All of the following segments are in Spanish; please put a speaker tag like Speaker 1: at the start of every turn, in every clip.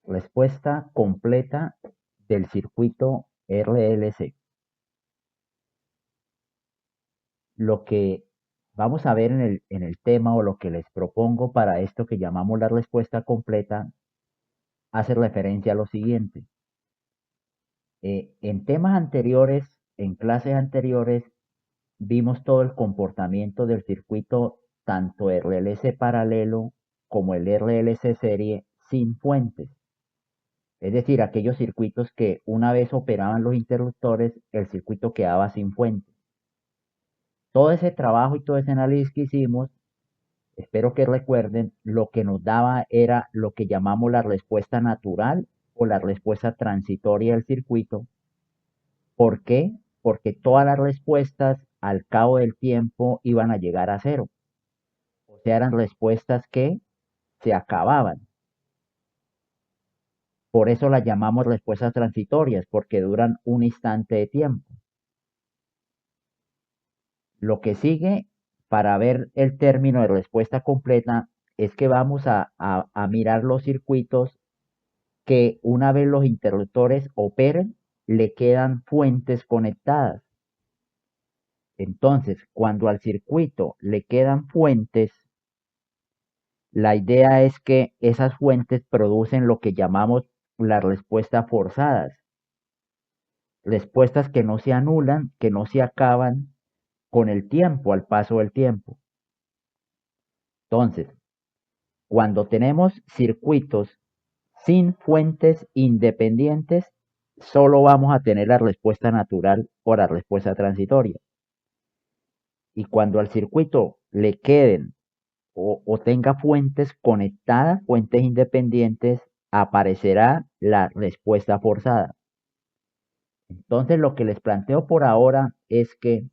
Speaker 1: Respuesta completa del circuito RLC. Lo que vamos a ver en el tema o lo que les propongo para esto que llamamos la respuesta completa hace referencia a lo siguiente. En temas anteriores, en clases anteriores, vimos todo el comportamiento del circuito, tanto RLC paralelo como el RLC serie sin fuentes. Es decir, aquellos circuitos que una vez operaban los interruptores, el circuito quedaba sin fuente. Todo ese trabajo y todo ese análisis que hicimos, espero que recuerden, lo que nos daba era lo que llamamos la respuesta natural o la respuesta transitoria del circuito. ¿Por qué? Porque todas las respuestas al cabo del tiempo iban a llegar a cero. O sea, eran respuestas que se acababan. Por eso las llamamos respuestas transitorias, porque duran un instante de tiempo. Lo que sigue para ver el término de respuesta completa es que vamos a mirar los circuitos que una vez los interruptores operen, le quedan fuentes conectadas. Entonces, cuando al circuito le quedan fuentes, la idea es que esas fuentes producen lo que llamamos las respuestas forzadas. Respuestas que no se anulan, que no se acaban con el tiempo, al paso del tiempo. Entonces, cuando tenemos circuitos sin fuentes independientes, solo vamos a tener la respuesta natural o la respuesta transitoria. Y cuando al circuito le queden o tenga fuentes conectadas, fuentes independientes, aparecerá la respuesta forzada. Entonces, lo que les planteo por ahora es que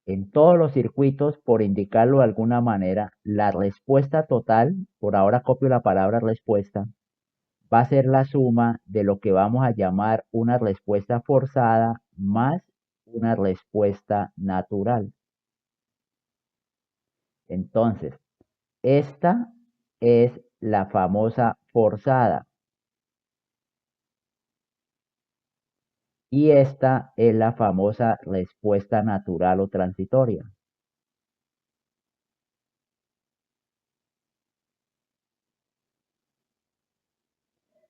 Speaker 1: en todos los circuitos, por indicarlo de alguna manera, la respuesta total, por ahora copio la palabra respuesta, va a ser la suma de lo que vamos a llamar una respuesta forzada más una respuesta natural. Entonces, esta es la famosa forzada y esta es la famosa respuesta natural o transitoria.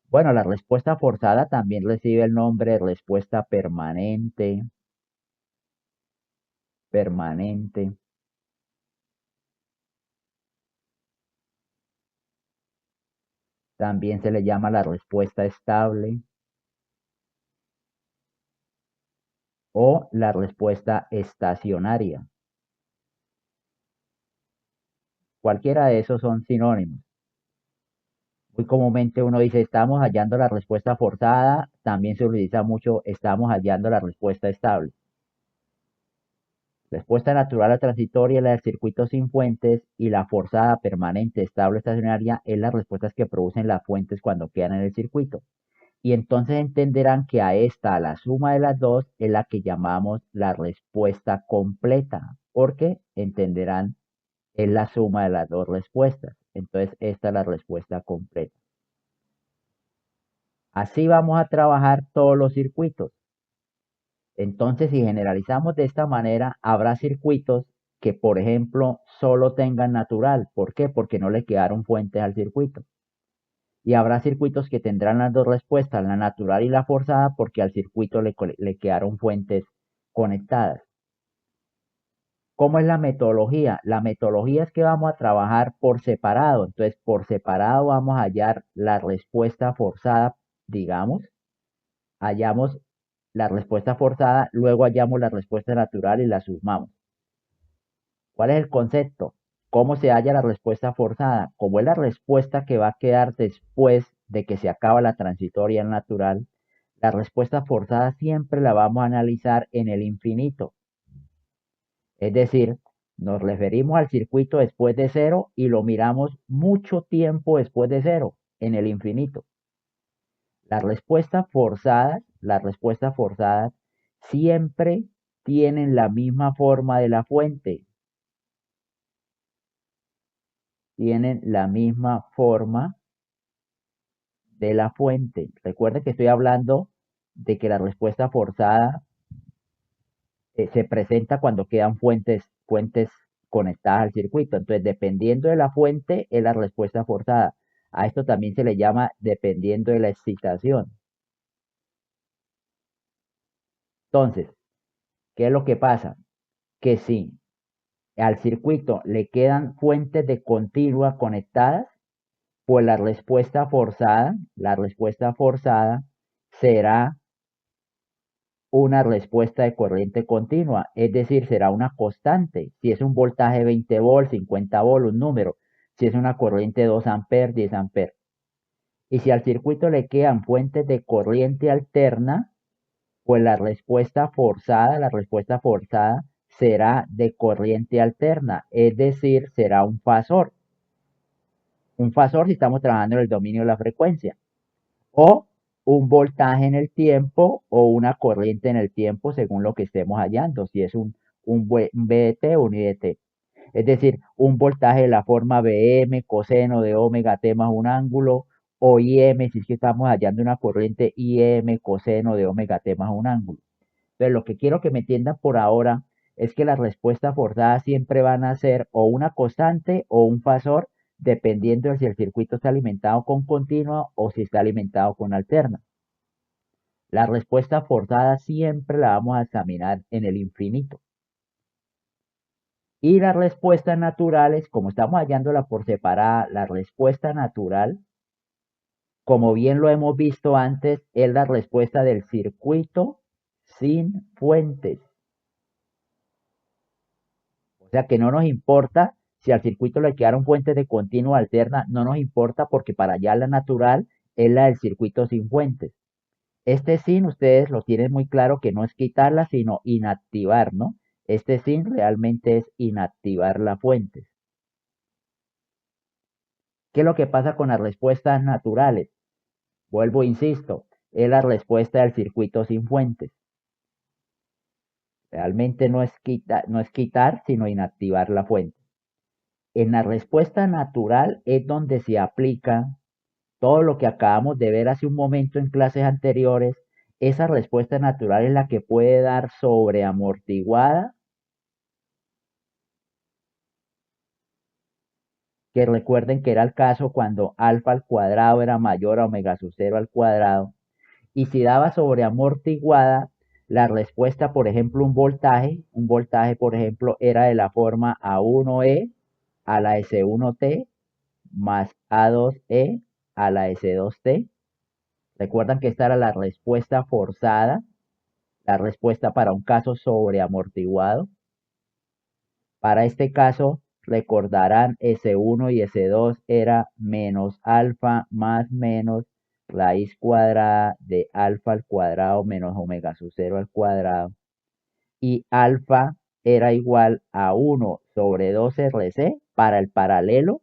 Speaker 1: Bueno, la respuesta forzada también recibe el nombre de respuesta permanente, permanente. También se le llama la respuesta estable o la respuesta estacionaria. Cualquiera de esos son sinónimos. Muy comúnmente uno dice, estamos hallando la respuesta forzada, también se utiliza mucho, estamos hallando la respuesta estable. Respuesta natural o transitoria es la del circuito sin fuentes y la forzada, permanente, estable, estacionaria es las respuestas que producen las fuentes cuando quedan en el circuito. Y entonces entenderán que a esta, a la suma de las dos, es la que llamamos la respuesta completa, porque entenderán es la suma de las dos respuestas. Entonces, esta es la respuesta completa. Así vamos a trabajar todos los circuitos. Entonces, si generalizamos de esta manera, habrá circuitos que, por ejemplo, solo tengan natural. ¿Por qué? Porque no le quedaron fuentes al circuito. Y habrá circuitos que tendrán las dos respuestas, la natural y la forzada, porque al circuito le quedaron fuentes conectadas. ¿Cómo es la metodología? La metodología es que vamos a trabajar por separado. Entonces, por separado vamos a hallar la respuesta forzada, digamos, hallamos la respuesta forzada, luego hallamos la respuesta natural y la sumamos. ¿Cuál es el concepto? ¿Cómo se halla la respuesta forzada? Como es la respuesta que va a quedar después de que se acaba la transitoria natural, la respuesta forzada siempre la vamos a analizar en el infinito. Es decir, nos referimos al circuito después de cero y lo miramos mucho tiempo después de cero, en el infinito. Las respuestas forzadas siempre tienen la misma forma de la fuente. Tienen la misma forma T la fuente. Recuerden que estoy hablando de que la respuesta forzada se presenta cuando quedan fuentes conectadas al circuito. Entonces, dependiendo de la fuente, es la respuesta forzada. A esto también se le llama dependiendo de la excitación. Entonces, ¿qué es lo que pasa? Que si al circuito le quedan fuentes de continua conectadas, pues la respuesta forzada será una respuesta de corriente continua, es decir, será una constante. Si es un voltaje 20 volts, 50 volts, un número. Si es una corriente 2 amperes, 10 amperes. Y si al circuito le quedan fuentes de corriente alterna, pues la respuesta forzada será de corriente alterna, es decir, será un fasor. Un fasor si estamos trabajando en el dominio de la frecuencia. O un voltaje en el tiempo o una corriente en el tiempo según lo que estemos hallando, si es un VT o un IDT. Es decir, un voltaje de la forma Vm coseno de omega t más un ángulo, o Im si es que estamos hallando una corriente Im coseno de omega t más un ángulo. Pero lo que quiero que me entiendan por ahora es que las respuestas forzadas siempre van a ser o una constante o un fasor, dependiendo de si el circuito está alimentado con continua o si está alimentado con alterna. La respuesta forzada siempre la vamos a examinar en el infinito. Y las respuestas naturales, como estamos hallándola por separada, la respuesta natural, como bien lo hemos visto antes, es la respuesta del circuito sin fuentes. O sea que no nos importa si al circuito le quedaron fuentes de continua alterna, no nos importa porque para allá la natural es la del circuito sin fuentes. Este sin ustedes lo tienen muy claro que no es quitarla, sino inactivar, ¿no? Este sin realmente es inactivar la fuente. ¿Qué es lo que pasa con las respuestas naturales? Vuelvo, insisto, es la respuesta del circuito sin fuentes. Realmente no es quitar, sino inactivar la fuente. En la respuesta natural es donde se aplica todo lo que acabamos de ver hace un momento en clases anteriores. Esa respuesta natural es la que puede dar sobreamortiguada, que recuerden que era el caso cuando alfa al cuadrado era mayor a omega sub 0 al cuadrado. Y si daba sobreamortiguada, la respuesta, por ejemplo, un voltaje, por ejemplo, era de la forma A1E a la S1T más A2E a la S2T. Recuerdan que esta era la respuesta forzada, la respuesta para un caso sobreamortiguado. Para este caso, recordarán S1 y S2 era menos alfa más menos raíz cuadrada de alfa al cuadrado menos omega sub 0 al cuadrado. Y alfa era igual a 1 sobre 2RC para el paralelo,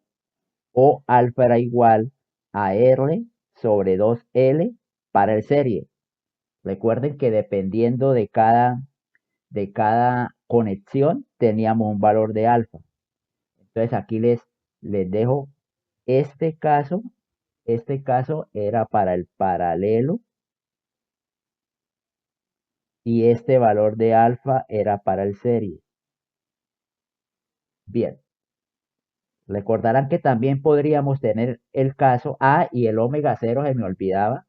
Speaker 1: o alfa era igual a R sobre 2L para el serie. Recuerden que dependiendo de cada conexión teníamos un valor de alfa. Entonces aquí les dejo este caso. Este caso era para el paralelo y este valor de alfa era para el serie. Bien, recordarán que también podríamos tener el caso y el omega 0 se me olvidaba,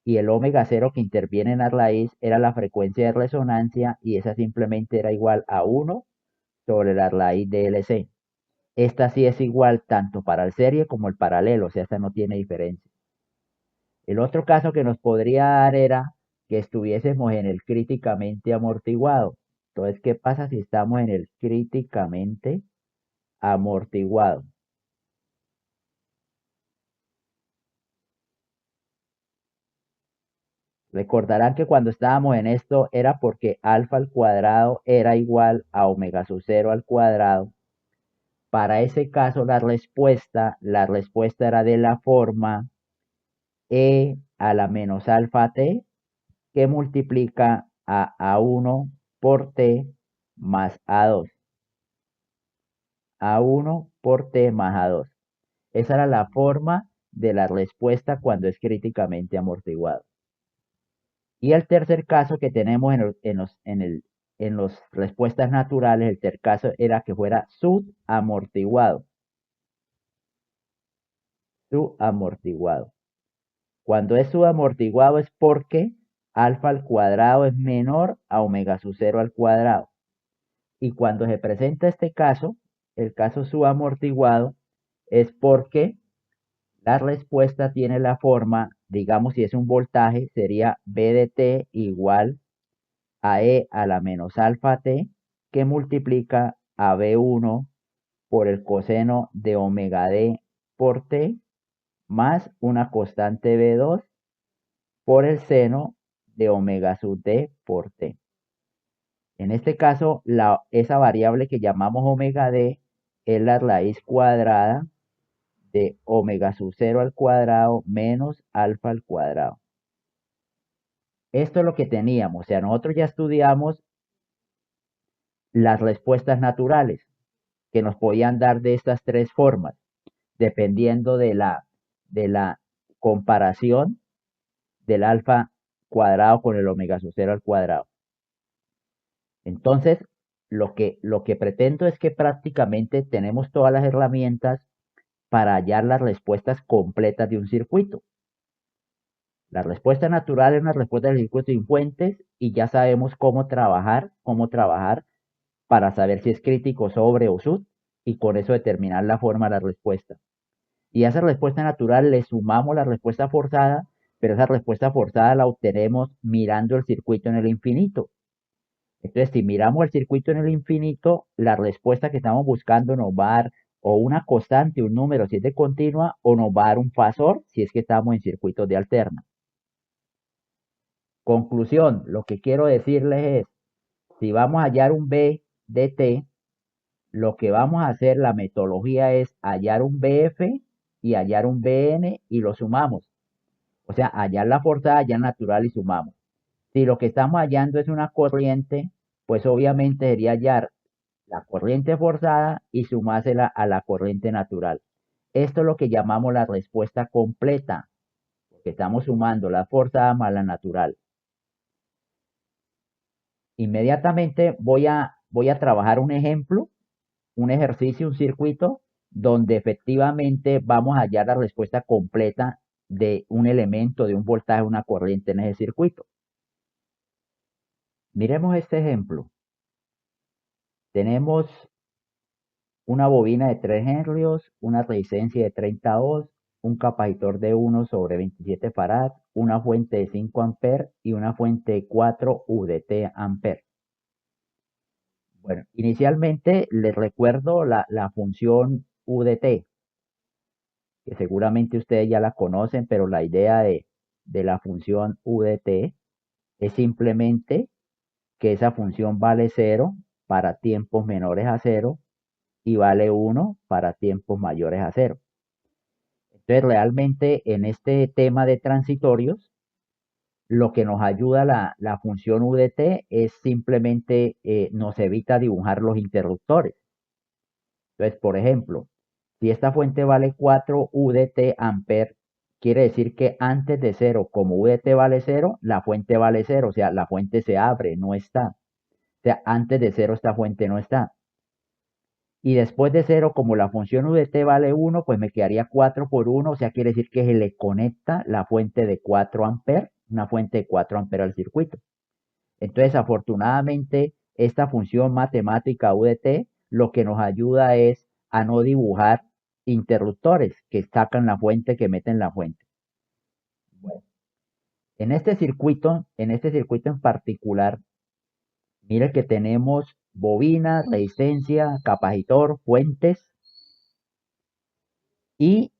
Speaker 1: y el omega 0 que interviene en la raíz era la frecuencia de resonancia y esa simplemente era igual a 1 sobre la raíz de LC. Esta sí es igual tanto para el serie como el paralelo, o sea, esta no tiene diferencia. El otro caso que nos podría dar era que estuviésemos en el críticamente amortiguado. Entonces, ¿qué pasa si estamos en el críticamente amortiguado? Recordarán que cuando estábamos en esto era porque alfa al cuadrado era igual a omega sub 0 al cuadrado. Para ese caso, la respuesta era de la forma e a la menos alfa t, que multiplica a A1 por T más A2. A1 por T más A2. Esa era la forma de la respuesta cuando es críticamente amortiguado. Y el tercer caso que tenemos en las respuestas naturales, el tercer caso era que fuera subamortiguado. Subamortiguado. Cuando es subamortiguado es porque alfa al cuadrado es menor a omega sub 0 al cuadrado. Y cuando se presenta este caso, el caso subamortiguado, es porque la respuesta tiene la forma, digamos, si es un voltaje, sería B de t igual a E a la menos alfa t, que multiplica a B1 por el coseno de omega d por t, más una constante B2 por el seno de omega sub d por t. En este caso, esa variable que llamamos omega d es la raíz cuadrada de omega sub 0 al cuadrado menos alfa al cuadrado. Esto es lo que teníamos, o sea, nosotros ya estudiamos las respuestas naturales que nos podían dar de estas tres formas, dependiendo de la comparación del alfa cuadrado con el omega sub 0 al cuadrado. Entonces, lo que pretendo es que prácticamente tenemos todas las herramientas para hallar las respuestas completas de un circuito. La respuesta natural es una respuesta del circuito sin fuentes y ya sabemos cómo trabajar para saber si es crítico sobre o sub y con eso determinar la forma de la respuesta. Y a esa respuesta natural le sumamos la respuesta forzada, pero esa respuesta forzada la obtenemos mirando el circuito en el infinito. Entonces, si miramos el circuito en el infinito, la respuesta que estamos buscando nos va a dar o una constante, un número si es de continua, o nos va a dar un fasor si es que estamos en circuitos de alterna. Conclusión, lo que quiero decirles es, si vamos a hallar un B de t, lo que vamos a hacer, la metodología es hallar un BF y hallar un BN y lo sumamos. O sea, hallar la forzada, hallar natural y sumamos. Si lo que estamos hallando es una corriente, pues obviamente sería hallar la corriente forzada y sumársela a la corriente natural. Esto es lo que llamamos la respuesta completa, porque estamos sumando la forzada más la natural. Inmediatamente voy a trabajar un ejemplo, un ejercicio, un circuito, donde efectivamente vamos a hallar la respuesta completa de un elemento, de un voltaje, una corriente en ese circuito. Miremos este ejemplo. Tenemos una bobina de 3 henrios, una resistencia de 30 ohms, un capacitor de 1 sobre 27 farad, una fuente de 5 amperes y una fuente de 4 UDT amperes. Bueno, inicialmente les recuerdo la función UDT, que seguramente ustedes ya la conocen, pero la idea de la función UDT es simplemente que esa función vale 0 para tiempos menores a 0 y vale 1 para tiempos mayores a 0. Entonces, realmente en este tema de transitorios, lo que nos ayuda la función UDT es simplemente nos evita dibujar los interruptores. Entonces, por ejemplo, si esta fuente vale 4 UDT amper, quiere decir que antes de 0, como UDT vale 0, la fuente vale 0, o sea, la fuente se abre, no está. O sea, antes de 0 esta fuente no está. Y después de 0, como la función UDT vale 1, pues me quedaría 4 por 1, o sea, quiere decir que se le conecta la fuente de 4 amperes, una fuente de 4 amperes al circuito. Entonces, afortunadamente, esta función matemática UDT lo que nos ayuda es a no dibujar interruptores que sacan la fuente, que meten la fuente. Bueno, en este circuito en particular, mire que tenemos bobina, resistencia, capacitor, fuentes y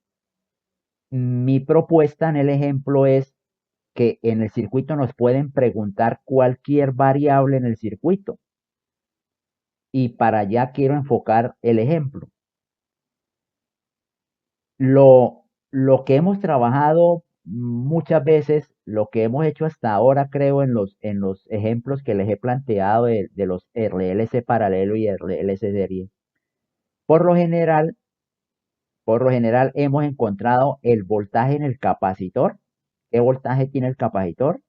Speaker 1: mi propuesta en el ejemplo es que en el circuito nos pueden preguntar cualquier variable en el circuito. Y para allá quiero enfocar el ejemplo. Lo que hemos trabajado muchas veces, lo que hemos hecho hasta ahora, creo, en los ejemplos que les he planteado de los RLC paralelo y RLC serie, por lo general Por lo general hemos encontrado el voltaje en el capacitor, qué voltaje tiene el capacitor,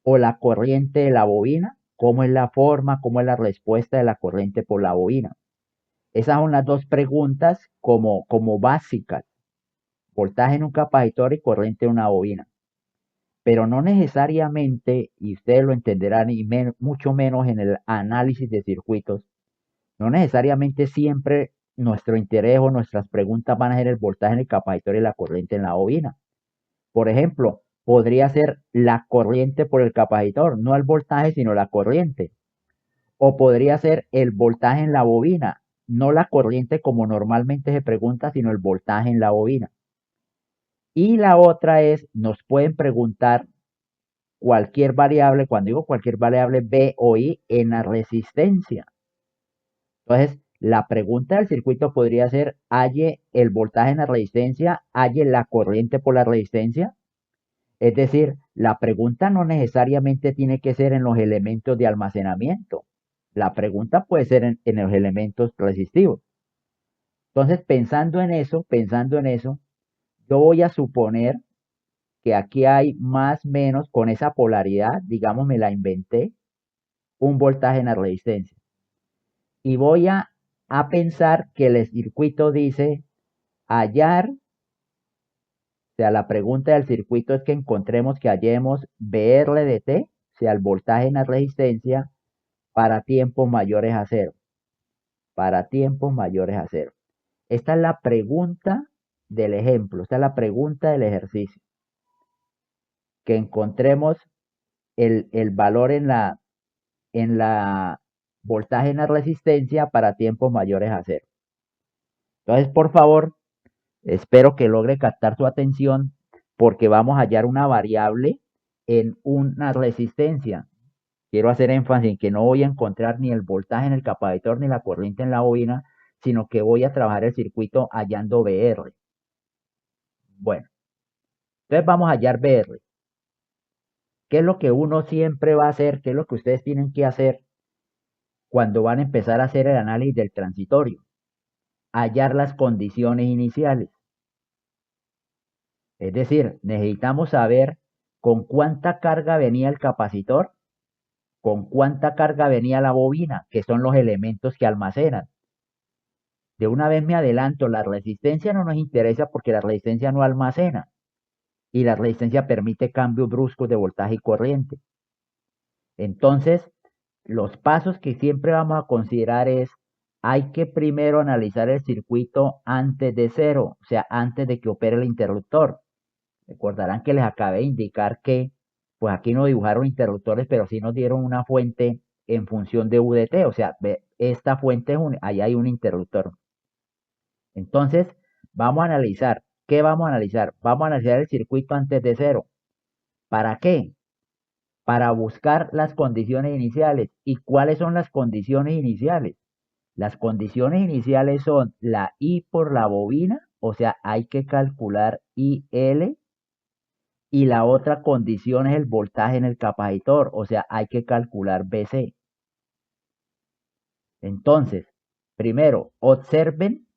Speaker 1: o la corriente de la bobina, cómo es la forma, cómo es la respuesta de la corriente por la bobina. Esas son las dos preguntas como básicas, voltaje en un capacitor y corriente en una bobina. Pero no necesariamente, y ustedes lo entenderán, y mucho menos en el análisis de circuitos, no necesariamente siempre nuestro interés o nuestras preguntas van a ser el voltaje en el capacitor y la corriente en la bobina. Por ejemplo, podría ser la corriente por el capacitor, no el voltaje, sino la corriente. O podría ser el voltaje en la bobina, no la corriente como normalmente se pregunta, sino el voltaje en la bobina. Y la otra es, nos pueden preguntar cualquier variable, cuando digo cualquier variable B o I, en la resistencia. Entonces, la pregunta del circuito podría ser, ¿halle el voltaje en la resistencia? ¿Halle la corriente por la resistencia? Es decir, la pregunta no necesariamente tiene que ser en los elementos de almacenamiento. La pregunta puede ser en los elementos resistivos. Entonces, pensando en eso, yo voy a suponer que aquí hay más o menos con esa polaridad, digamos, me la inventé, un voltaje en la resistencia. Y voy a pensar que el circuito dice hallar, o sea, la pregunta del circuito es que encontremos que hallemos BR de T, o sea, el voltaje en la resistencia, para tiempos mayores a cero. Para tiempos mayores a cero. Esta es la pregunta del ejemplo, esta es la pregunta del ejercicio. Que encontremos el valor en la voltaje en la resistencia para tiempos mayores a cero. Entonces, por favor, espero que logre captar su atención porque vamos a hallar una variable en una resistencia. Quiero hacer énfasis en que no voy a encontrar ni el voltaje en el capacitor ni la corriente en la bobina, sino que voy a trabajar el circuito hallando BR. Bueno, entonces vamos a hallar BR. ¿Qué es lo que uno siempre va a hacer? ¿Qué es lo que ustedes tienen que hacer cuando van a empezar a hacer el análisis del transitorio? Hallar las condiciones iniciales. Es decir, necesitamos saber con cuánta carga venía el capacitor, con cuánta carga venía la bobina, que son los elementos que almacenan. De una vez me adelanto, la resistencia no nos interesa porque la resistencia no almacena y la resistencia permite cambios bruscos de voltaje y corriente. Entonces, los pasos que siempre vamos a considerar es, hay que primero analizar el circuito antes de cero, o sea, antes de que opere el interruptor. Recordarán que les acabé de indicar que, pues aquí no dibujaron interruptores, pero sí nos dieron una fuente en función de UDT, o sea, esta fuente es ahí hay un interruptor. Entonces, vamos a analizar. ¿Qué vamos a analizar? Vamos a analizar el circuito antes de cero. ¿Para qué? Para buscar las condiciones iniciales. ¿Y cuáles son las condiciones iniciales? Las condiciones iniciales son la I por la bobina, o sea, hay que calcular IL, y la otra condición es el voltaje en el capacitor, o sea, hay que calcular BC. Entonces, primero, observen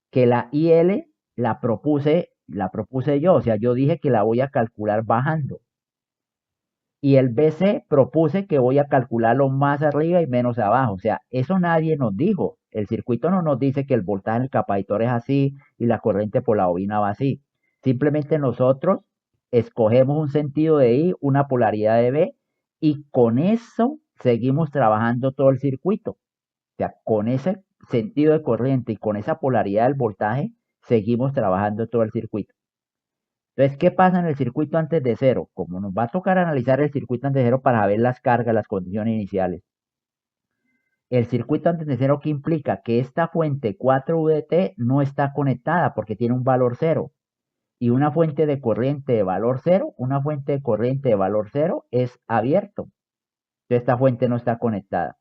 Speaker 1: que la IL la propuse yo, o sea, yo dije que la voy a calcular bajando. Y el BC propuse que voy a calcularlo más arriba y menos abajo. O sea, eso nadie nos dijo. El circuito no nos dice que el voltaje en el capacitor es así y la corriente por la bobina va así. Simplemente nosotros escogemos un sentido de I, una polaridad de B y con eso seguimos trabajando todo el circuito. O sea, con ese sentido de corriente y con esa polaridad del voltaje seguimos trabajando todo el circuito. Entonces, ¿qué pasa en el circuito antes de cero? Como nos va a tocar analizar el circuito antes de cero para ver las cargas, las condiciones iniciales. El circuito antes de cero, ¿qué implica? Que esta fuente 4UDT no está conectada porque tiene un valor cero. Y una fuente de corriente de valor cero, una fuente de corriente de valor cero es abierto. Entonces, esta fuente no está conectada.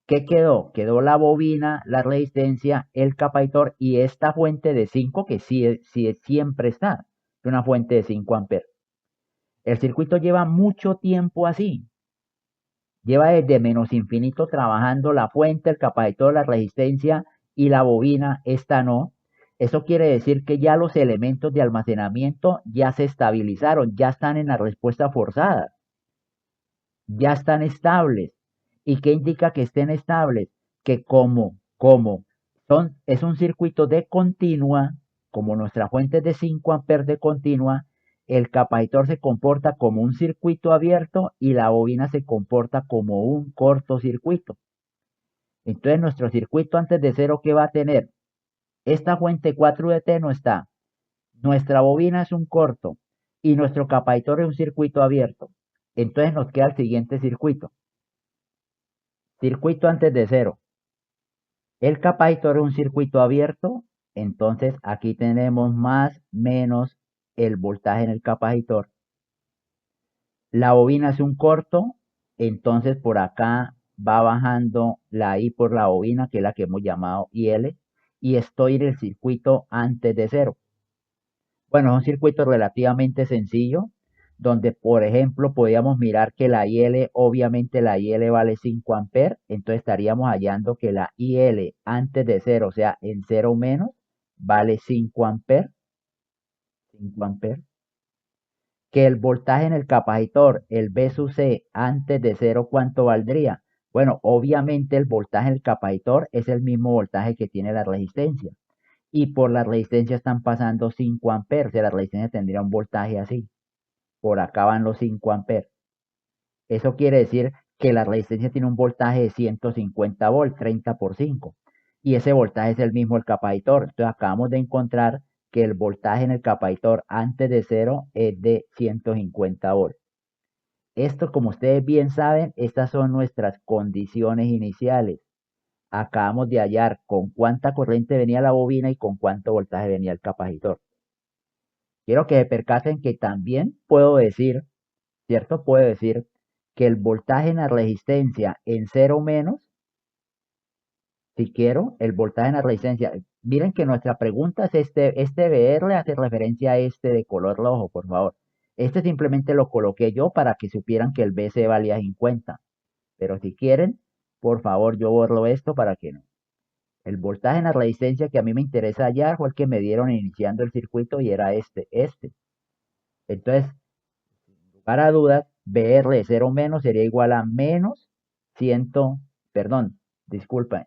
Speaker 1: ¿Qué quedó? Quedó la bobina, la resistencia, el capacitor y esta fuente de 5 que sí siempre está. Una fuente de 5 amperes. El circuito lleva mucho tiempo así. Lleva desde menos infinito trabajando la fuente, el capacitor, la resistencia y la bobina. Esta no. Eso quiere decir que ya los elementos de almacenamiento ya se estabilizaron, ya están en la respuesta forzada, ya están estables. ¿Y qué indica que estén estables? Que es un circuito de continua, como nuestra fuente es de 5 amperes de continua, el capacitor se comporta como un circuito abierto y la bobina se comporta como un cortocircuito. Entonces nuestro circuito antes de cero, ¿qué va a tener? Esta fuente 4UT no está. Nuestra bobina es un corto y nuestro capacitor es un circuito abierto. Entonces nos queda el siguiente circuito. Circuito antes de cero. El capacitor es un circuito abierto, entonces aquí tenemos más menos el voltaje en el capacitor. La bobina es un corto, entonces por acá va bajando la I por la bobina, que es la que hemos llamado IL, y estoy en el circuito antes de cero. Bueno, es un circuito relativamente sencillo, donde por ejemplo podríamos mirar que la IL, obviamente la IL vale 5 amperes, entonces estaríamos hallando que la IL antes de cero, o sea, en cero menos, vale 5 amperes, 5 amperes. Que el voltaje en el capacitor, el V sub C, antes de cero, ¿cuánto valdría? Bueno, obviamente el voltaje en el capacitor es el mismo voltaje que tiene la resistencia. Y por la resistencia están pasando 5 amperes, o sea, la resistencia tendría un voltaje así. Por acá van los 5 amperes. Eso quiere decir que la resistencia tiene un voltaje de 150 volts, 30 por 5. Y ese voltaje es el mismo del capacitor. Entonces acabamos de encontrar que el voltaje en el capacitor antes de cero es de 150 volts. Esto, como ustedes bien saben, estas son nuestras condiciones iniciales. Acabamos de hallar con cuánta corriente venía la bobina y con cuánto voltaje venía el capacitor. Quiero que se percaten que también puedo decir, ¿cierto? Puedo decir que el voltaje en la resistencia en cero menos, si quiero, el voltaje en la resistencia. Miren que nuestra pregunta es este VR hace referencia a este de color rojo, por favor. Este simplemente lo coloqué yo para que supieran que el BC valía 50. Pero si quieren, por favor, yo borro esto para que no. El voltaje en la resistencia que a mí me interesa hallar fue el que me dieron iniciando el circuito y era este. Entonces, para dudas, BR de 0 menos sería igual a menos 100, perdón, disculpen,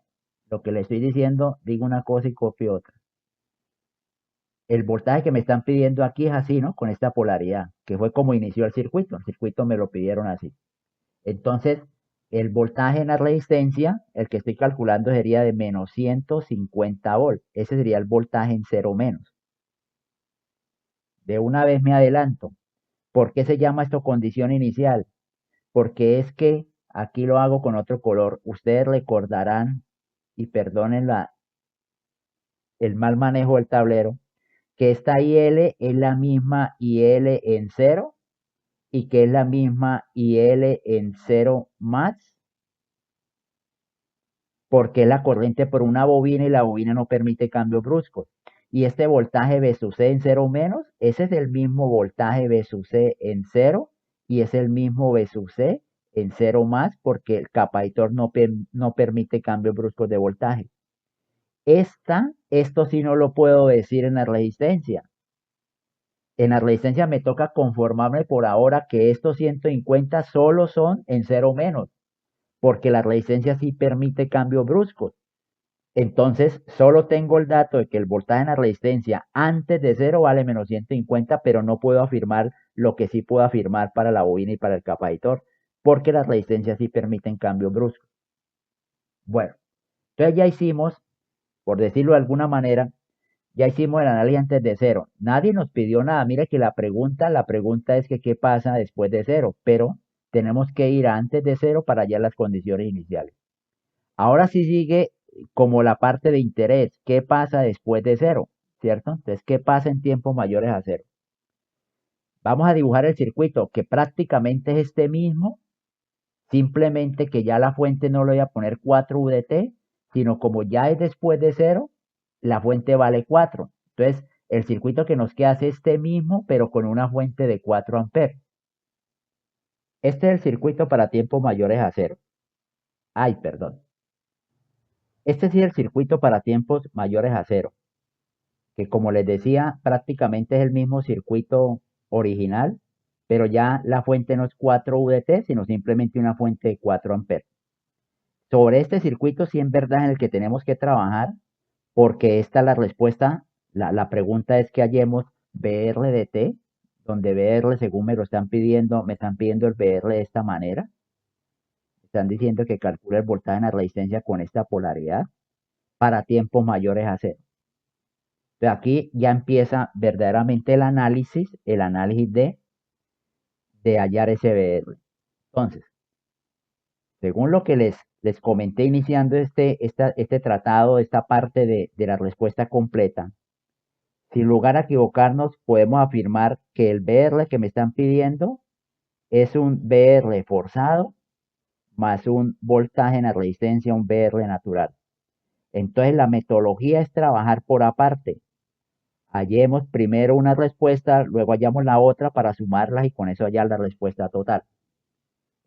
Speaker 1: lo que le estoy diciendo, digo una cosa y copio otra. El voltaje que me están pidiendo aquí es así, ¿no? Con esta polaridad, que fue como inició el circuito me lo pidieron así. Entonces, el voltaje en la resistencia, el que estoy calculando sería de menos 150 volts. Ese sería el voltaje en 0 menos. De una vez me adelanto. ¿Por qué se llama esto condición inicial? Porque es que aquí lo hago con otro color. Ustedes recordarán, y perdonen el mal manejo del tablero, que esta IL es la misma IL en cero y que es la misma IL en cero más, porque es la corriente por una bobina y la bobina no permite cambios bruscos. Y este voltaje V sub C en cero menos, ese es el mismo voltaje V sub C en cero y es el mismo V sub C en cero más porque el capacitor no permite cambios bruscos de voltaje. Esto sí no lo puedo decir en la resistencia. En la resistencia me toca conformarme por ahora que estos 150 solo son en cero menos, porque la resistencia sí permite cambios bruscos. Entonces, solo tengo el dato de que el voltaje en la resistencia antes de cero vale menos 150, pero no puedo afirmar lo que sí puedo afirmar para la bobina y para el capacitor, porque las resistencias sí permiten cambios bruscos. Bueno, entonces ya hicimos, por decirlo de alguna manera, ya hicimos el análisis antes de cero. Nadie nos pidió nada. Mire que la pregunta es que qué pasa después de cero, pero tenemos que ir antes de cero para hallar las condiciones iniciales. Ahora sí sigue como la parte de interés. ¿Qué pasa después de cero? ¿Cierto? Entonces, ¿qué pasa en tiempos mayores a cero? Vamos a dibujar el circuito que prácticamente es este mismo, simplemente que ya la fuente no le voy a poner 4 UDT, sino como ya es después de cero, la fuente vale 4. Entonces, el circuito que nos queda es este mismo, pero con una fuente de 4 amperes. Este es el circuito para tiempos mayores a cero. Ay, perdón. Este sí es el circuito para tiempos mayores a cero. que como les decía, prácticamente es el mismo circuito original, pero ya la fuente no es 4 UDT, sino simplemente una fuente de 4 amperes. Sobre este circuito sí en verdad es en el que tenemos que trabajar, porque esta es la respuesta. La pregunta es que hallemos BR de T, donde BR, según me lo están pidiendo, me están pidiendo el BR de esta manera. Están diciendo que calcule el voltaje en la resistencia con esta polaridad para tiempos mayores a cero. Entonces aquí ya empieza verdaderamente el análisis de hallar ese BR. Entonces, según lo que les comenté iniciando este tratado, esta parte de la respuesta completa, sin lugar a equivocarnos, podemos afirmar que el BR que me están pidiendo es un BR forzado más un voltaje en la resistencia, un BR natural. Entonces la metodología es trabajar por aparte. Hallemos primero una respuesta, luego hallamos la otra para sumarlas y con eso hallar la respuesta total.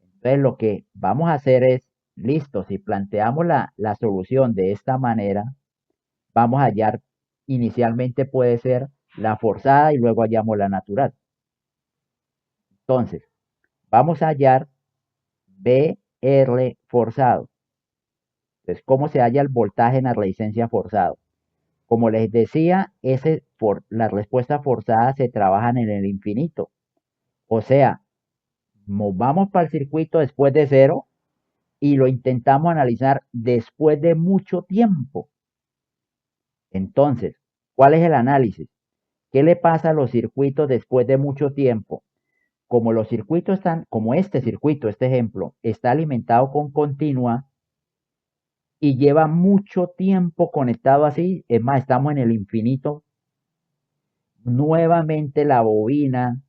Speaker 1: Entonces lo que vamos a hacer es, listo, si planteamos la solución de esta manera, vamos a hallar, inicialmente puede ser la forzada y luego hallamos la natural. Entonces, vamos a hallar BR forzado. Entonces, ¿cómo se halla el voltaje en la resistencia forzado? Como les decía, la respuesta forzada se trabaja en el infinito. O sea, nos vamos para el circuito después de cero y lo intentamos analizar después de mucho tiempo. Entonces, ¿cuál es el análisis? ¿Qué le pasa a los circuitos después de mucho tiempo? Como los circuitos están, como este circuito, este ejemplo, está alimentado con continua y lleva mucho tiempo conectado así, es más, estamos en el infinito, nuevamente la bobina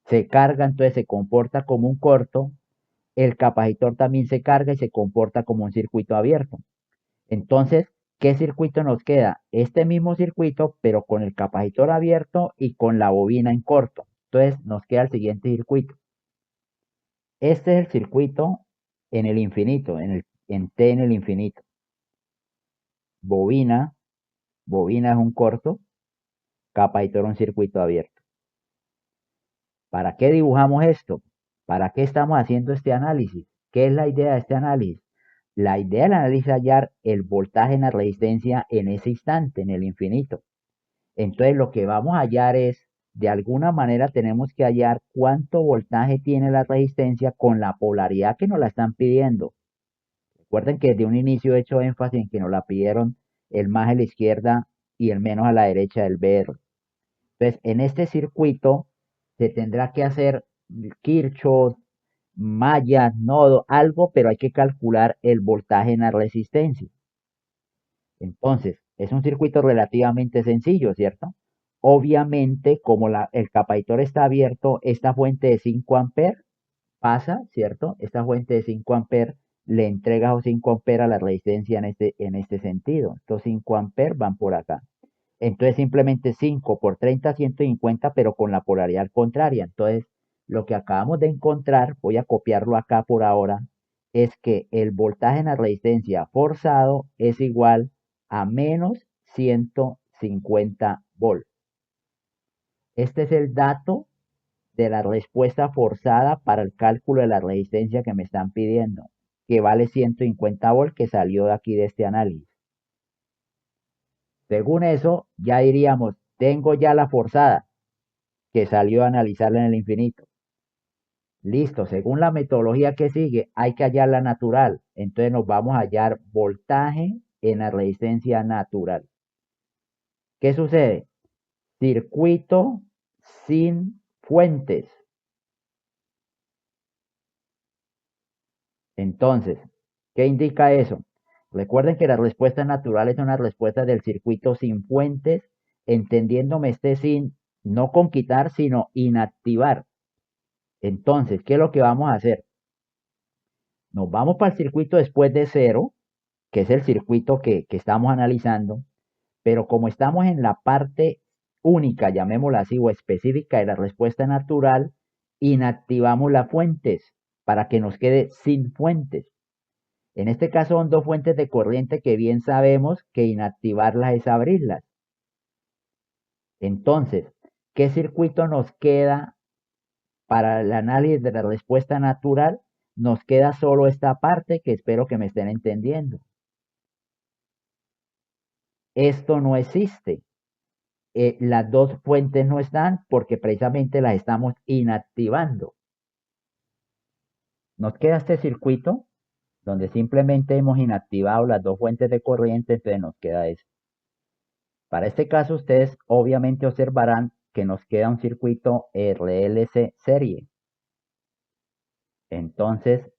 Speaker 1: se carga, entonces se comporta como un corto, el capacitor también se carga y se comporta como un circuito abierto. Entonces, ¿qué circuito nos queda? Este mismo circuito, pero con el capacitor abierto y con la bobina en corto. Entonces, nos queda el siguiente circuito. Este es el circuito en el infinito, en T en el infinito. Bobina, bobina es un corto, capacitor un circuito abierto. ¿Para qué dibujamos esto? ¿Para qué estamos haciendo este análisis? ¿Qué es la idea de este análisis? La idea del análisis es hallar el voltaje en la resistencia en ese instante, en el infinito. Entonces lo que vamos a hallar es, de alguna manera tenemos que hallar cuánto voltaje tiene la resistencia con la polaridad que nos la están pidiendo. Recuerden que desde un inicio he hecho énfasis en que nos la pidieron el más a la izquierda y el menos a la derecha del BR. Entonces, en este circuito se tendrá que hacer Kirchhoff, malla, nodo, algo, pero hay que calcular el voltaje en la resistencia. Entonces, es un circuito relativamente sencillo, ¿cierto? Obviamente, como el capacitor está abierto, esta fuente de 5 amperes pasa, ¿cierto? Esta fuente de 5 amperes le entrega esos 5 amperes a la resistencia en este sentido. Estos 5 amperes van por acá. Entonces simplemente 5 por 30, 150, pero con la polaridad contraria. Entonces, lo que acabamos de encontrar, voy a copiarlo acá por ahora, es que el voltaje en la resistencia forzado es igual a menos 150 volts. Este es el dato de la respuesta forzada para el cálculo de la resistencia que me están pidiendo, que vale 150 volts, que salió de aquí de este análisis. Según eso, ya diríamos, tengo ya la forzada, que salió a analizarla en el infinito. Listo, según la metodología que sigue, hay que hallar la natural. Entonces nos vamos a hallar voltaje en la resistencia natural. ¿Qué sucede? Circuito sin fuentes. Entonces, ¿qué indica eso? Recuerden que las respuestas naturales son las respuestas del circuito sin fuentes, entendiéndome este sin, no con quitar, sino inactivar. Entonces, ¿qué es lo que vamos a hacer? Nos vamos para el circuito después de cero, que es el circuito que estamos analizando, pero como estamos en la parte única, llamémosla así, o específica de la respuesta natural, inactivamos las fuentes para que nos quede sin fuentes. En este caso son dos fuentes de corriente que bien sabemos que inactivarlas es abrirlas. Entonces, ¿qué circuito nos queda para el análisis de la respuesta natural? Nos queda solo esta parte que espero que me estén entendiendo. Esto no existe. Las dos fuentes no están porque precisamente las estamos inactivando. Nos queda este circuito donde simplemente hemos inactivado las dos fuentes de corriente, entonces nos queda esto. Para este caso, ustedes obviamente observarán que nos queda un circuito RLC serie. Entonces,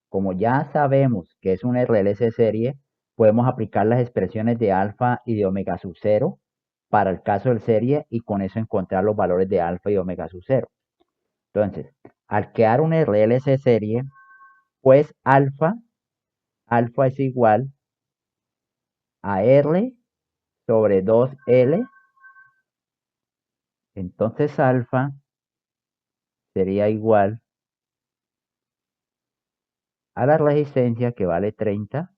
Speaker 1: como ya sabemos que es un RLC serie, podemos aplicar las expresiones de alfa y de omega sub 0 para el caso del serie y con eso encontrar los valores de alfa y omega sub 0. Entonces, al quedar un RLC serie, pues alfa es igual a R sobre 2L. Entonces alfa sería igual a la resistencia que vale 30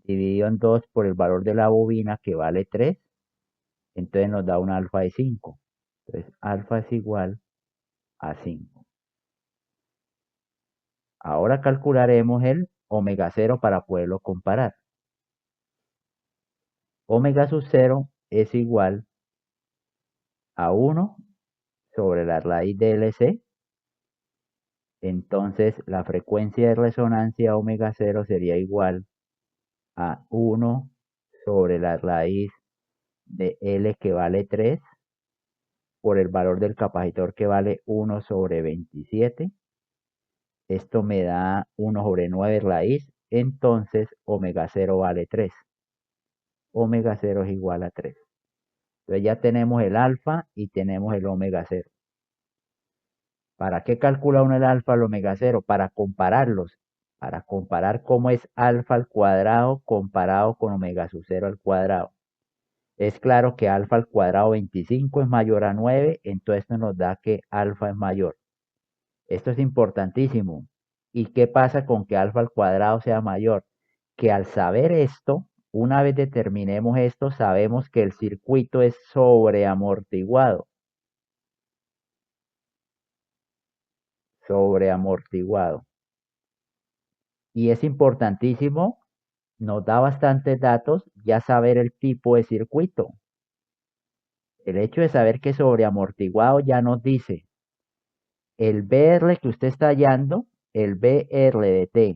Speaker 1: dividido en 2 por el valor de la bobina que vale 3. Entonces nos da un alfa de 5. Entonces alfa es igual a 5. Ahora calcularemos el omega 0 para poderlo comparar. Omega sub 0 es igual a 1 sobre la raíz de LC. Entonces la frecuencia de resonancia omega 0 sería igual a 1 sobre la raíz de L que vale 3 por el valor del capacitor que vale 1 sobre 27. Esto me da 1 sobre 9 raíz. Entonces omega 0 vale 3. Omega 0 es igual a 3. Entonces ya tenemos el alfa y tenemos el omega 0. ¿Para qué calcula uno el alfa y el omega 0? Para compararlos. Para comparar cómo es alfa al cuadrado comparado con omega sub 0 al cuadrado. Es claro que alfa al cuadrado 25 es mayor a 9, entonces esto nos da que alfa es mayor. Esto es importantísimo. ¿Y qué pasa con que alfa al cuadrado sea mayor? Que al saber esto, una vez determinemos esto, sabemos que el circuito es sobreamortiguado. Sobreamortiguado. Y es importantísimo, nos da bastantes datos, ya saber el tipo de circuito. El hecho de saber que sobreamortiguado ya nos dice el BR que usted está hallando, el BR de T,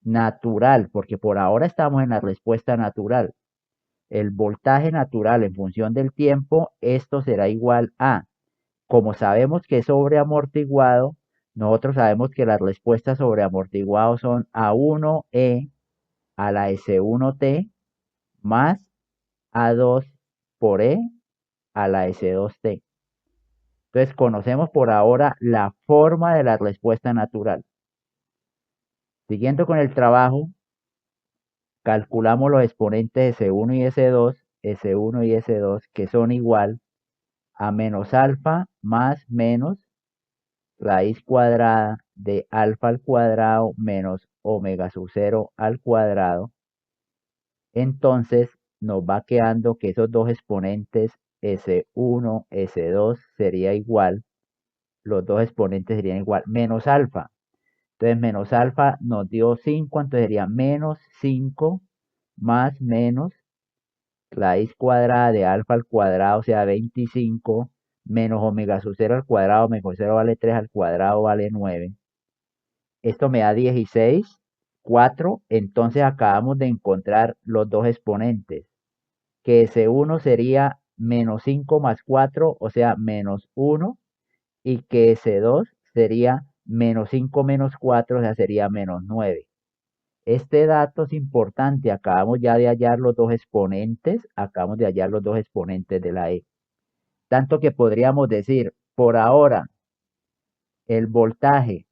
Speaker 1: natural, porque por ahora estamos en la respuesta natural. El voltaje natural en función del tiempo, esto será igual a, como sabemos que es sobreamortiguado, nosotros sabemos que las respuestas sobreamortiguado son A1E a la S1T más A2 por E a la S2T. Entonces conocemos por ahora la forma de la respuesta natural. Siguiendo con el trabajo, calculamos los exponentes S1 y S2, S1 y S2, que son igual a menos alfa más menos raíz cuadrada de alfa al cuadrado menos omega sub 0 al cuadrado. Entonces nos va quedando que esos dos exponentes S1, S2 sería igual, los dos exponentes serían igual, menos alfa. Entonces menos alfa nos dio 5, entonces sería menos 5 más menos raíz cuadrada de alfa al cuadrado, o sea, 25, menos omega sub 0 al cuadrado, omega sub 0 vale 3 al cuadrado, vale 9. Esto me da 16, 4, entonces acabamos de encontrar los dos exponentes, que S1 sería menos 5 más 4, o sea, menos 1, y que S2 sería menos 5 menos 4, o sea, sería menos 9. Este dato es importante, acabamos ya de hallar los dos exponentes, acabamos de hallar los dos exponentes de la E. Tanto que podríamos decir, por ahora, el voltaje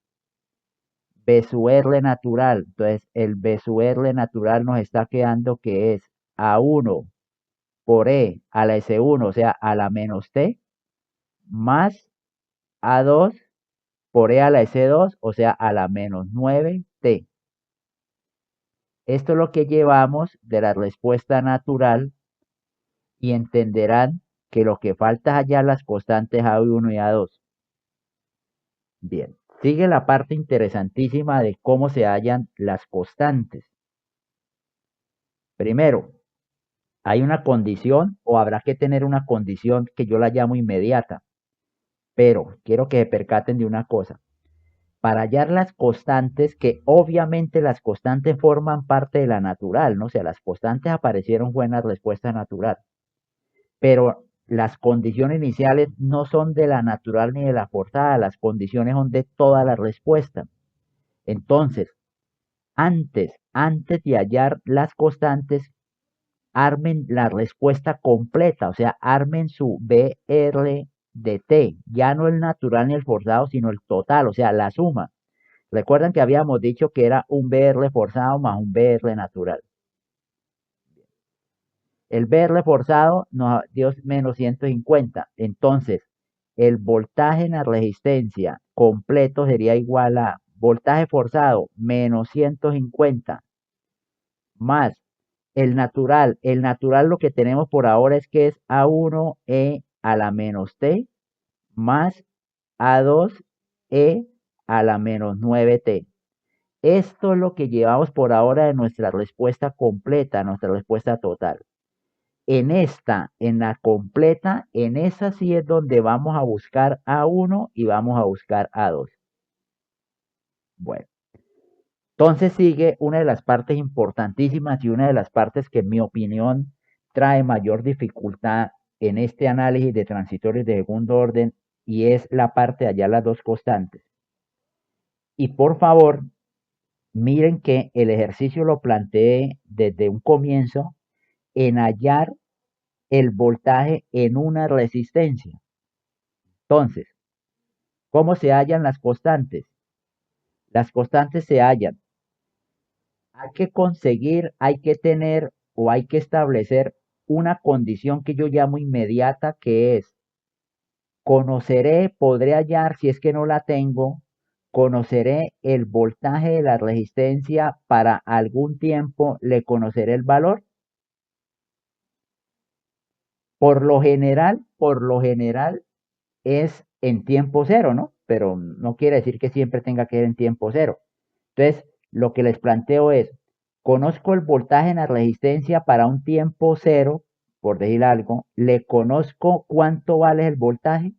Speaker 1: B sub R natural, entonces el B sub R natural nos está quedando que es A1 por E a la S1, o sea, a la menos T, más A2 por E a la S2, o sea, a la menos 9T. Esto es lo que llevamos de la respuesta natural y entenderán que lo que falta es hallar las constantes A1 y A2. Bien, sigue la parte interesantísima de cómo se hallan las constantes. Primero, hay una condición o habrá que tener una condición que yo la llamo inmediata, pero quiero que se percaten de una cosa. Para hallar las constantes, que obviamente las constantes forman parte de la natural, ¿no? O sea, las constantes aparecieron fue en la respuesta natural, pero las condiciones iniciales no son de la natural ni de la forzada, las condiciones son de toda la respuesta. Entonces, antes de hallar las constantes, armen la respuesta completa, o sea, armen su BR de T, ya no el natural ni el forzado, sino el total, o sea, la suma. Recuerdan que habíamos dicho que era un BR forzado más un BR natural. El BR forzado nos dio menos 150. Entonces, el voltaje en la resistencia completo sería igual a voltaje forzado menos 150 más el natural. El natural lo que tenemos por ahora es que es A1E a la menos T más A2E a la menos 9T. Esto es lo que llevamos por ahora de nuestra respuesta completa, nuestra respuesta total. En la completa, en esa sí es donde vamos a buscar A1 y vamos a buscar A2. Bueno, entonces sigue una de las partes importantísimas y una de las partes que en mi opinión trae mayor dificultad en este análisis de transitorios de segundo orden y es la parte de hallar las dos constantes. Y por favor, miren que el ejercicio lo planteé desde un comienzo en hallar el voltaje en una resistencia. Entonces, ¿cómo se hallan las constantes? Las constantes se hallan. Hay que conseguir, hay que tener o hay que establecer una condición que yo llamo inmediata, que es conoceré, podré hallar, si es que no la tengo, conoceré el voltaje de la resistencia para algún tiempo, le conoceré el valor. Por lo general es en tiempo cero, ¿no? Pero no quiere decir que siempre tenga que ser en tiempo cero. Entonces, lo que les planteo es, conozco el voltaje en la resistencia para un tiempo cero, por decir algo, le conozco cuánto vale el voltaje.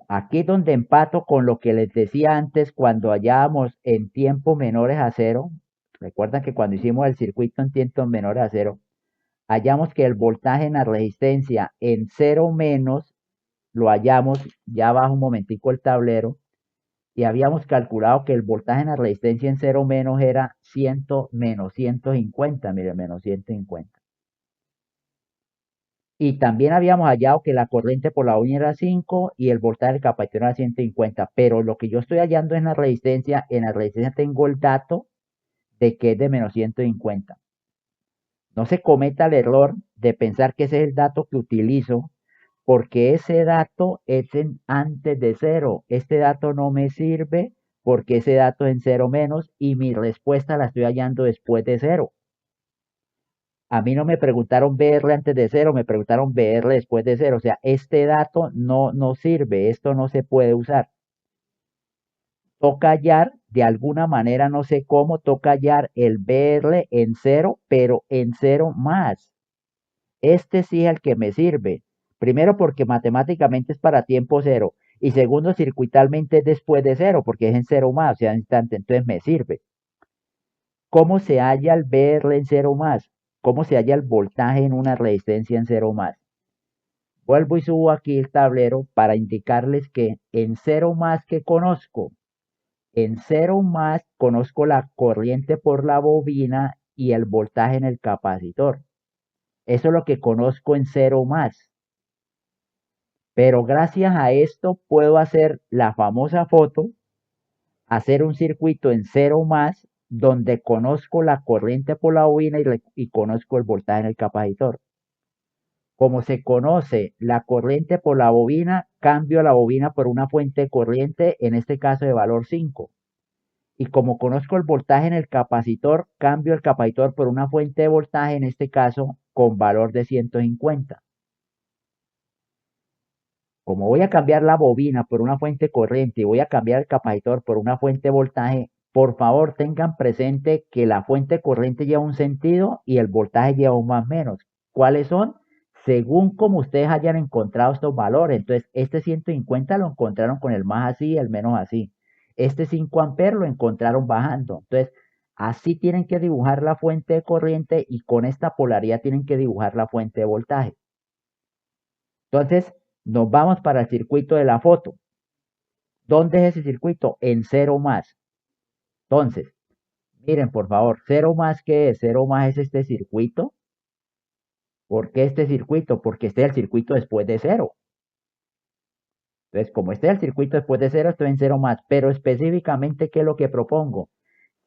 Speaker 1: Aquí es donde empato con lo que les decía antes cuando hallábamos en tiempos menores a cero. Recuerdan que cuando hicimos el circuito en tiempos menores a cero, hallamos que el voltaje en la resistencia en cero menos lo hallamos, ya bajo un momentico el tablero, y habíamos calculado que el voltaje en la resistencia en cero menos era 100 menos 150, mire, menos 150. Y también habíamos hallado que la corriente por la uña era 5 y el voltaje del capacitor era 150, pero lo que yo estoy hallando en la resistencia tengo el dato de que es de menos 150. No se cometa el error de pensar que ese es el dato que utilizo, porque ese dato es antes de cero. Este dato no me sirve porque ese dato es en cero menos y mi respuesta la estoy hallando después de cero. A mí no me preguntaron BR antes de cero, me preguntaron BR después de cero. O sea, este dato no sirve, esto no se puede usar. Toca hallar, de alguna manera, no sé cómo, toca hallar el BR en cero, pero en cero más. Este sí es el que me sirve. Primero porque matemáticamente es para tiempo cero. Y segundo, circuitalmente es después de cero, porque es en cero más, o sea, en instante. Entonces me sirve. ¿Cómo se halla el BR en cero más? ¿Cómo se halla el voltaje en una resistencia en cero más? Vuelvo y subo aquí el tablero para indicarles que en cero más que conozco. En cero más conozco la corriente por la bobina y el voltaje en el capacitor. Eso es lo que conozco en cero más. Pero gracias a esto puedo hacer la famosa foto, hacer un circuito en cero más, donde conozco la corriente por la bobina y conozco el voltaje en el capacitor. Como se conoce la corriente por la bobina, cambio la bobina por una fuente de corriente, en este caso de valor 5. Y como conozco el voltaje en el capacitor, cambio el capacitor por una fuente de voltaje, en este caso con valor de 150. Como voy a cambiar la bobina por una fuente corriente y voy a cambiar el capacitor por una fuente de voltaje, por favor tengan presente que la fuente corriente lleva un sentido y el voltaje lleva un más menos. ¿Cuáles son? Según como ustedes hayan encontrado estos valores. Entonces, este 150 lo encontraron con el más así y el menos así. Este 5 amperes lo encontraron bajando. Entonces, así tienen que dibujar la fuente de corriente y con esta polaridad tienen que dibujar la fuente de voltaje. Entonces, nos vamos para el circuito de la foto. ¿Dónde es ese circuito? En 0 más. Entonces, miren, por favor, 0 más, ¿qué es? 0 más es este circuito. ¿Por qué este circuito? Porque este es el circuito después de 0. Entonces, como este es el circuito después de 0, estoy en 0 más. Pero específicamente, ¿qué es lo que propongo?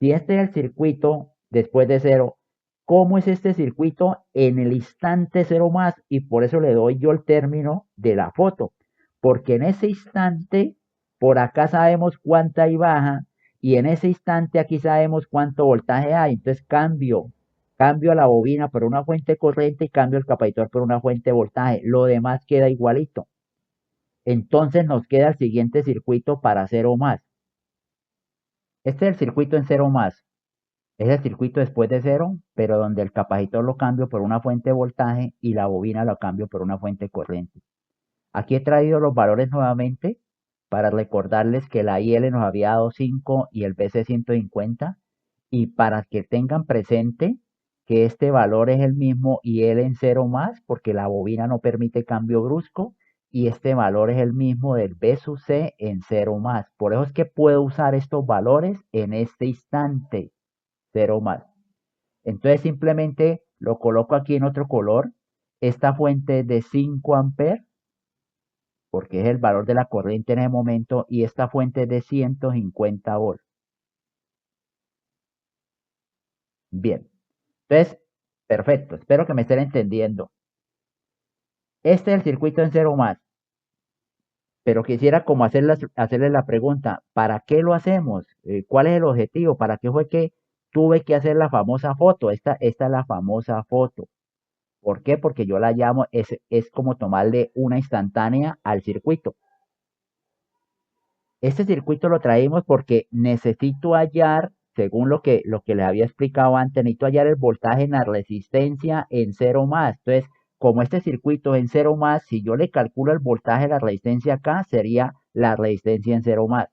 Speaker 1: Si este es el circuito después de 0, ¿cómo es este circuito en el instante 0 más? Y por eso le doy yo el término de la foto. Porque en ese instante, por acá sabemos cuánta hay baja, y en ese instante aquí sabemos cuánto voltaje hay. Entonces cambio a la bobina por una fuente corriente y cambio el capacitor por una fuente de voltaje. Lo demás queda igualito. Entonces nos queda el siguiente circuito para 0 más. Este es el circuito en 0 más. Es el circuito después de 0, pero donde el capacitor lo cambio por una fuente de voltaje y la bobina lo cambio por una fuente corriente. Aquí he traído los valores nuevamente para recordarles que la IL nos había dado 5 y el BC 150, y para que tengan presente que este valor es el mismo IL en 0 más porque la bobina no permite cambio brusco, y este valor es el mismo del B sub C en 0 más. Por eso es que puedo usar estos valores en este instante, 0 más. Entonces simplemente lo coloco aquí en otro color. Esta fuente es de 5 amperes porque es el valor de la corriente en ese momento, y esta fuente es de 150 volts. Bien, entonces, perfecto, espero que me estén entendiendo. Este es el circuito en 0 más, pero quisiera como hacerles la pregunta, ¿para qué lo hacemos? ¿Cuál es el objetivo? ¿Para qué fue que tuve que hacer la famosa foto? Esta es la famosa foto. ¿Por qué? Porque yo la llamo, es como tomarle una instantánea al circuito. Este circuito lo traímos porque necesito hallar, según lo que les había explicado antes, necesito hallar el voltaje en la resistencia en 0 más. Entonces, como este circuito en 0 más, si yo le calculo el voltaje de la resistencia acá, sería la resistencia en 0 más.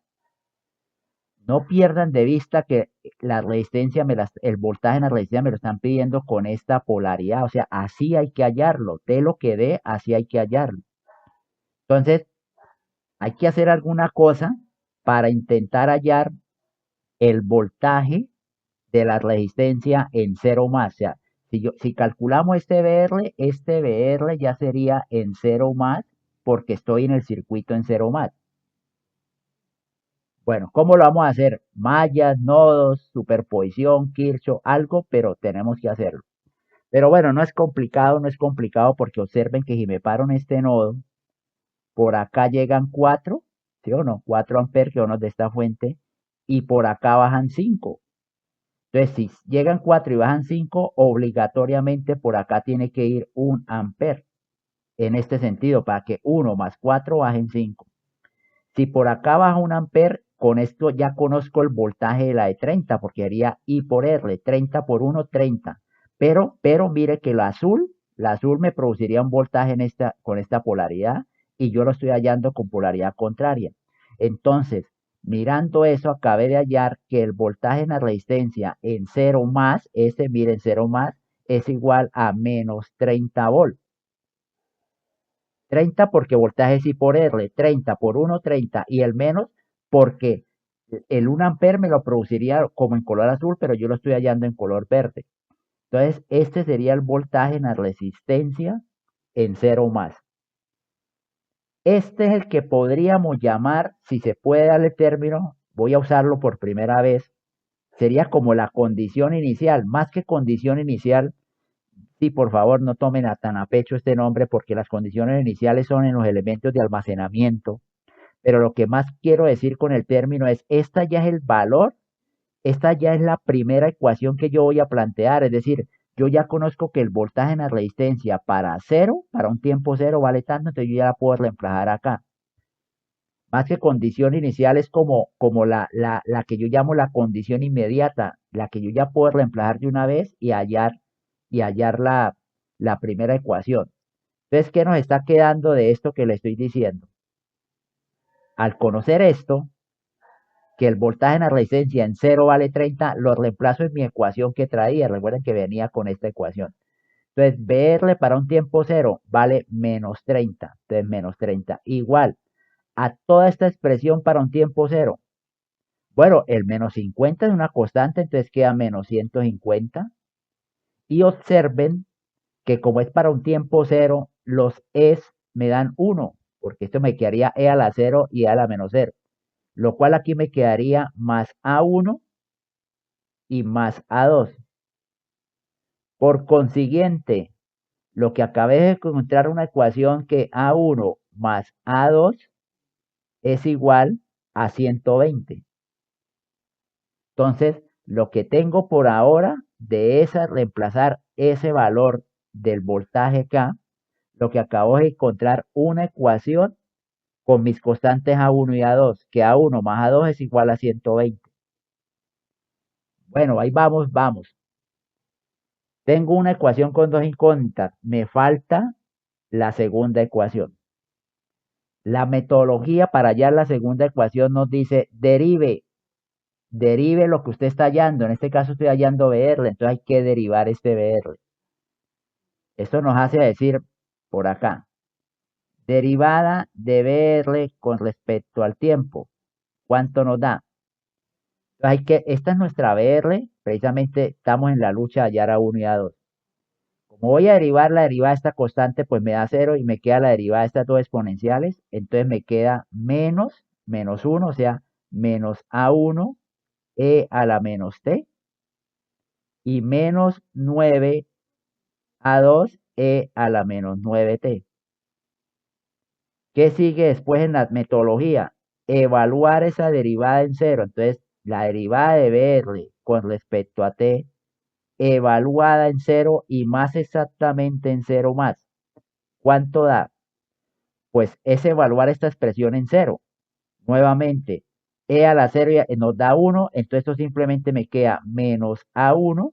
Speaker 1: No pierdan de vista que la resistencia, el voltaje en la resistencia me lo están pidiendo con esta polaridad. O sea, así hay que hallarlo. De lo que dé, así hay que hallarlo. Entonces, hay que hacer alguna cosa para intentar hallar el voltaje de la resistencia en 0 más. O sea, si calculamos este VR ya sería en 0 más porque estoy en el circuito en 0 más. Bueno, ¿cómo lo vamos a hacer? Mallas, nodos, superposición, Kirchhoff, algo, pero tenemos que hacerlo. Pero bueno, no es complicado porque observen que si me paro en este nodo, por acá llegan 4, ¿sí o no? 4 amperes que son los de esta fuente, y por acá bajan 5. Entonces, si llegan 4 y bajan 5, obligatoriamente por acá tiene que ir 1 amper. En este sentido, para que 1 más 4 bajen 5. Si por acá baja 1 amper, con esto ya conozco el voltaje de la de 30, porque haría I por R, 30 por 1, 30. Pero mire que la azul me produciría un voltaje con esta polaridad, y yo lo estoy hallando con polaridad contraria. Entonces, mirando eso, acabé de hallar que el voltaje en la resistencia en 0 más, miren, 0 más, es igual a menos 30 volts. 30 porque voltaje es I por R, 30 por 1, 30, y el menos porque el 1 amper me lo produciría como en color azul, pero yo lo estoy hallando en color verde. Entonces, este sería el voltaje en la resistencia en 0 más. Este es el que podríamos llamar, si se puede darle término, voy a usarlo por primera vez, sería como la condición inicial. Más que condición inicial, sí, por favor, no tomen tan a pecho este nombre porque las condiciones iniciales son en los elementos de almacenamiento. Pero lo que más quiero decir con el término es, esta ya es el valor, esta ya es la primera ecuación que yo voy a plantear. Es decir, yo ya conozco que el voltaje en la resistencia para cero, para un tiempo cero vale tanto, entonces yo ya la puedo reemplazar acá. Más que condición inicial es como la que yo llamo la condición inmediata, la que yo ya puedo reemplazar de una vez y hallar la primera ecuación. Entonces, ¿qué nos está quedando de esto que le estoy diciendo? Al conocer esto, que el voltaje en la resistencia en cero vale 30, lo reemplazo en mi ecuación que traía. Recuerden que venía con esta ecuación. Entonces, BR para un tiempo cero vale menos 30. Entonces, menos 30. Igual a toda esta expresión para un tiempo cero. Bueno, el menos 50 es una constante, entonces queda menos 150. Y observen que como es para un tiempo cero, los es me dan 1, porque esto me quedaría e a la 0 y e a la menos 0. Lo cual aquí me quedaría más a1 y más a2. Por consiguiente, lo que acabé de encontrar una ecuación que a1 más a2 es igual a 120. Entonces, lo que tengo por ahora de esa reemplazar ese valor del voltaje K, lo que acabo de encontrar una ecuación con mis constantes A1 y A2, que A1 más A2 es igual a 120. Bueno, ahí vamos. Tengo una ecuación con dos incógnitas. Me falta la segunda ecuación. La metodología para hallar la segunda ecuación nos dice derive lo que usted está hallando. En este caso estoy hallando BR, entonces hay que derivar este BR. Esto nos hace decir por acá, derivada de BR con respecto al tiempo. ¿Cuánto nos da? Esta es nuestra BR, precisamente estamos en la lucha de hallar a 1 y a 2. Como voy a derivar la derivada de esta constante, pues me da 0 y me queda la derivada de estas dos exponenciales. Entonces me queda menos 1, o sea, menos a1 e a la menos t y menos 9 a2 e a la menos 9t. ¿Qué sigue después en la metodología? Evaluar esa derivada en 0. Entonces, la derivada de BR con respecto a t evaluada en 0 y más exactamente en 0 más. ¿Cuánto da? Pues es evaluar esta expresión en 0. Nuevamente, e a la 0 nos da 1, entonces esto simplemente me queda menos a1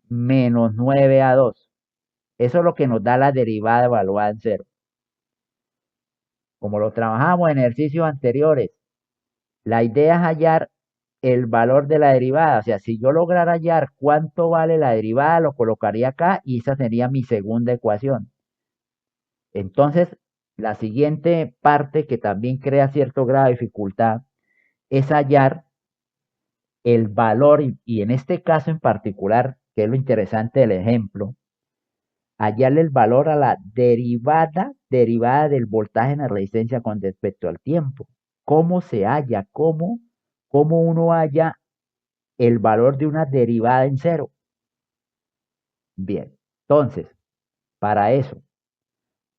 Speaker 1: menos 9a2. Eso es lo que nos da la derivada evaluada en 0. Como lo trabajamos en ejercicios anteriores, la idea es hallar el valor de la derivada. O sea, si yo lograra hallar cuánto vale la derivada, lo colocaría acá y esa sería mi segunda ecuación. Entonces, la siguiente parte que también crea cierto grado de dificultad es hallar el valor, y en este caso en particular, que es lo interesante del ejemplo, hallarle el valor a la derivada del voltaje en la resistencia con respecto al tiempo. ¿Cómo se halla? ¿Cómo uno halla el valor de una derivada en 0? Bien, entonces, para eso,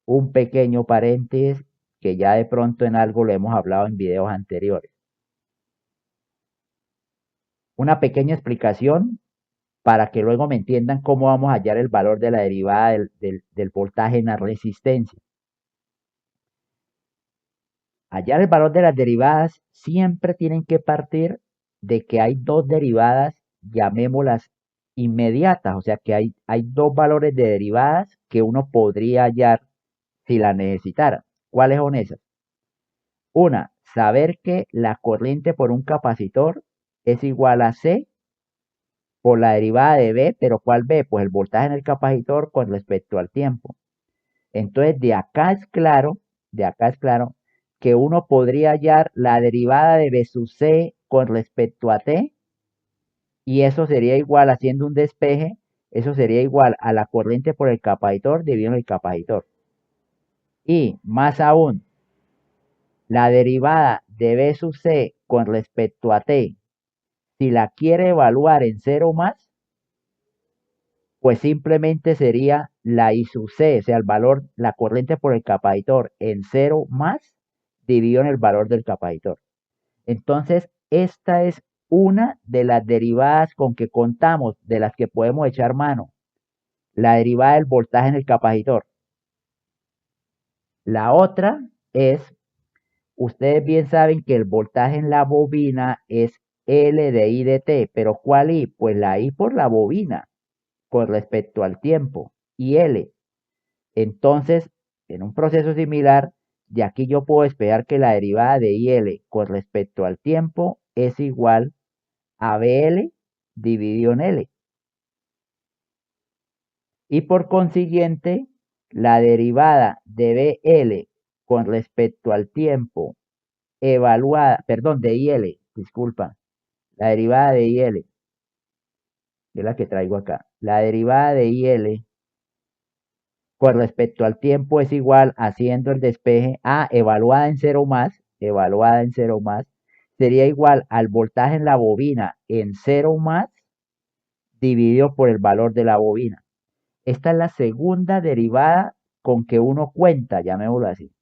Speaker 1: un pequeño paréntesis que ya de pronto en algo lo hemos hablado en videos anteriores. Una pequeña explicación para que luego me entiendan cómo vamos a hallar el valor de la derivada del voltaje en la resistencia. Hallar el valor de las derivadas siempre tienen que partir de que hay dos derivadas, llamémoslas inmediatas, o sea que hay dos valores de derivadas que uno podría hallar si la necesitara. ¿Cuáles son esas? Una, saber que la corriente por un capacitor es igual a C por la derivada de B, pero ¿cuál B? Pues el voltaje en el capacitor con respecto al tiempo. Entonces, de acá es claro que uno podría hallar la derivada de B sub C con respecto a T, y eso sería igual, haciendo un despeje, eso sería igual a la corriente por el capacitor dividido en el capacitor. Y más aún, la derivada de B sub C con respecto a T, si la quiere evaluar en 0 más, pues simplemente sería la I sub C, o sea, el valor, la corriente por el capacitor en 0 más dividido en el valor del capacitor. Entonces, esta es una de las derivadas con que contamos, de las que podemos echar mano. la derivada del voltaje en el capacitor. La otra es, ustedes bien saben que el voltaje en la bobina es L de I de T, pero ¿cuál I? Pues la I por la bobina, con respecto al tiempo, y L. Entonces, en un proceso similar, de aquí yo puedo esperar que la derivada de IL con respecto al tiempo es igual a BL dividido en L. Y por consiguiente, la derivada de BL con respecto al tiempo evaluada, perdón, de IL, disculpa, la derivada de IL, que es la que traigo acá, la derivada de IL con respecto al tiempo es igual haciendo el despeje a evaluada en cero más, sería igual al voltaje en la bobina en cero más dividido por el valor de la bobina. Esta es la segunda derivada con que uno cuenta, llamémoslo así.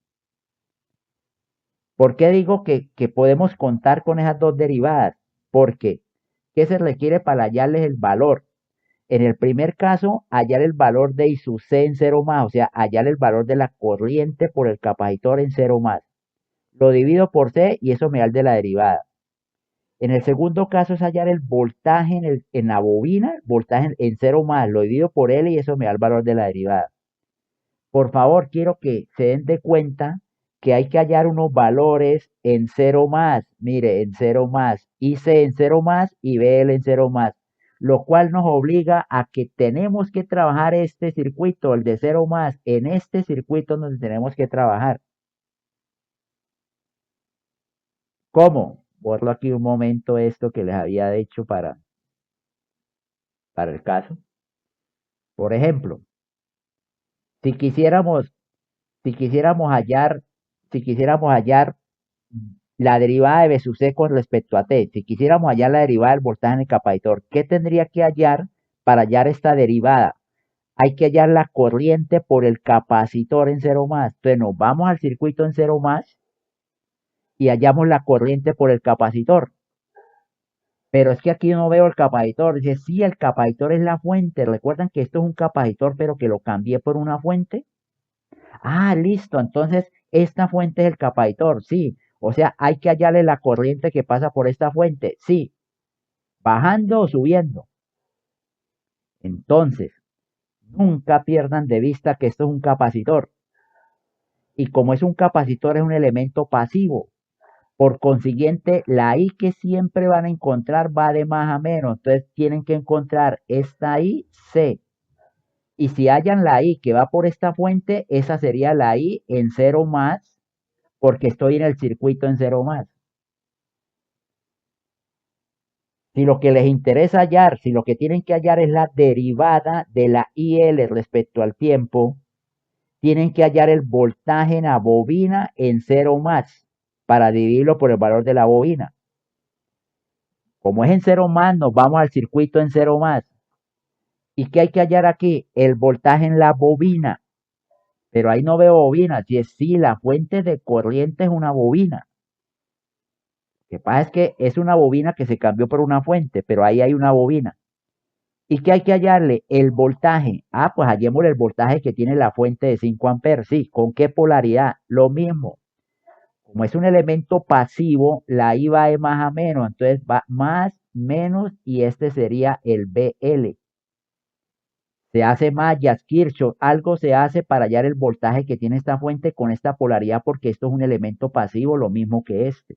Speaker 1: ¿Por qué digo que podemos contar con esas dos derivadas? Porque, ¿qué se requiere para hallarles el valor? En el primer caso, hallar el valor de I sub C en cero más, o sea, hallar el valor de la corriente por el capacitor en cero más. Lo divido por C y eso me da el de la derivada. En el segundo caso es hallar el voltaje en la bobina, voltaje en cero más, lo divido por L y eso me da el valor de la derivada. Por favor, quiero que se den de cuenta que hay que hallar unos valores en cero más, mire, en cero más, IC en cero más y BL en cero más, lo cual nos obliga a que tenemos que trabajar este circuito, el de cero más, en este circuito donde tenemos que trabajar. ¿Cómo? Borro aquí un momento esto que les había dicho para el caso. Por ejemplo, si quisiéramos, si quisiéramos hallar, si quisiéramos hallar la derivada de B sub C con respecto a T. Si quisiéramos hallar la derivada del voltaje en el capacitor, ¿qué tendría que hallar para hallar esta derivada? Hay que hallar la corriente por el capacitor en cero más. Entonces nos vamos al circuito en cero más y hallamos la corriente por el capacitor. Pero es que aquí no veo el capacitor. Dice, sí, el capacitor es la fuente. ¿Recuerdan que esto es un capacitor, pero que lo cambié por una fuente? Ah, listo. Entonces, esta fuente es el capacitor, sí. O sea, hay que hallarle la corriente que pasa por esta fuente, sí. Bajando o subiendo. Entonces, nunca pierdan de vista que esto es un capacitor. Y como es un capacitor, es un elemento pasivo. Por consiguiente, la I que siempre van a encontrar va de más a menos. Entonces, tienen que encontrar esta I, C. Y si hallan la I que va por esta fuente, esa sería la I en cero más, porque estoy en el circuito en cero más. Si lo que les interesa hallar, si lo que tienen que hallar es la derivada de la IL respecto al tiempo, tienen que hallar el voltaje en la bobina en cero más para dividirlo por el valor de la bobina. Como es en cero más, nos vamos al circuito en cero más. ¿Y qué hay que hallar aquí? El voltaje en la bobina. Pero ahí no veo bobina. Si es sí, la fuente de corriente es una bobina. Lo que pasa es que es una bobina que se cambió por una fuente, pero ahí hay una bobina. ¿Y qué hay que hallarle? El voltaje. Ah, pues hallémosle el voltaje que tiene la fuente de 5 amperes. Sí, ¿con qué polaridad? Lo mismo. Como es un elemento pasivo, la I va de más a menos. Entonces va más, menos y este sería el BL. Se hace Mayas, Kirchhoff, algo se hace para hallar el voltaje que tiene esta fuente con esta polaridad porque esto es un elemento pasivo, lo mismo que este.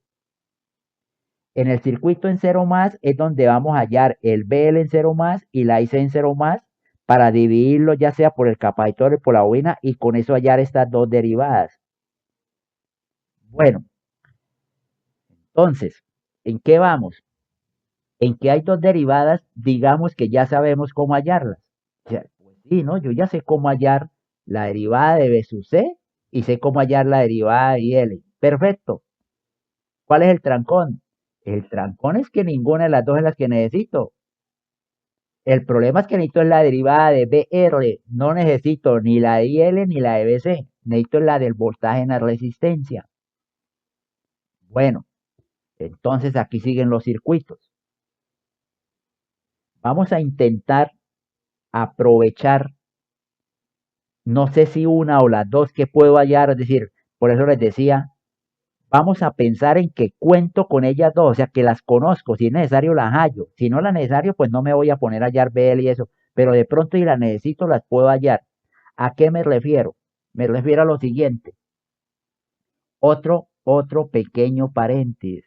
Speaker 1: En el circuito en cero más es donde vamos a hallar el BL en cero más y la IC en cero más para dividirlo ya sea por el capacitor o por la bobina y con eso hallar estas dos derivadas. Bueno, entonces, ¿en qué vamos? En que hay dos derivadas, digamos que ya sabemos cómo hallarlas. O sea, pues sí, ¿no? Yo ya sé cómo hallar la derivada de B sub C y sé cómo hallar la derivada de IL. Perfecto. ¿Cuál es el trancón? El trancón es que ninguna de las dos es la que necesito. El problema es que necesito la derivada de BR. No necesito ni la de IL ni la de BC. Necesito la del voltaje en la resistencia. Bueno, entonces aquí siguen los circuitos. Vamos a intentar aprovechar no sé si una o las dos que puedo hallar, es decir, por eso les decía, vamos a pensar en que cuento con ellas dos, o sea, que las conozco, si es necesario las hallo, si no las necesario, pues no me voy a poner a hallar BL y eso, pero de pronto si las necesito las puedo hallar. ¿A qué me refiero? Me refiero a lo siguiente, otro pequeño paréntesis,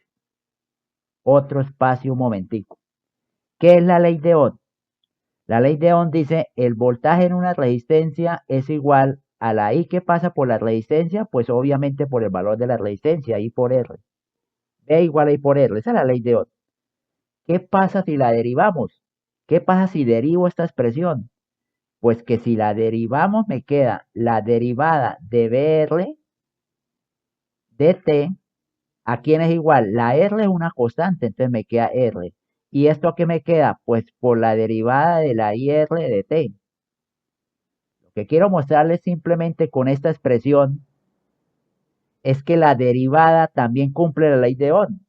Speaker 1: otro espacio un momentico. ¿Qué es la ley de Ohm? La ley de Ohm dice, el voltaje en una resistencia es igual a la I que pasa por la resistencia, pues obviamente por el valor de la resistencia, I por R. E igual a I por R, esa es la ley de Ohm. ¿Qué pasa si la derivamos? ¿Qué pasa si derivo esta expresión? Pues que si la derivamos me queda la derivada de BR de T. ¿A quién es igual? La R es una constante, entonces me queda R. ¿Y esto a qué me queda? Pues por la derivada de la IR de T. Lo que quiero mostrarles simplemente con esta expresión es que la derivada también cumple la ley de Ohm.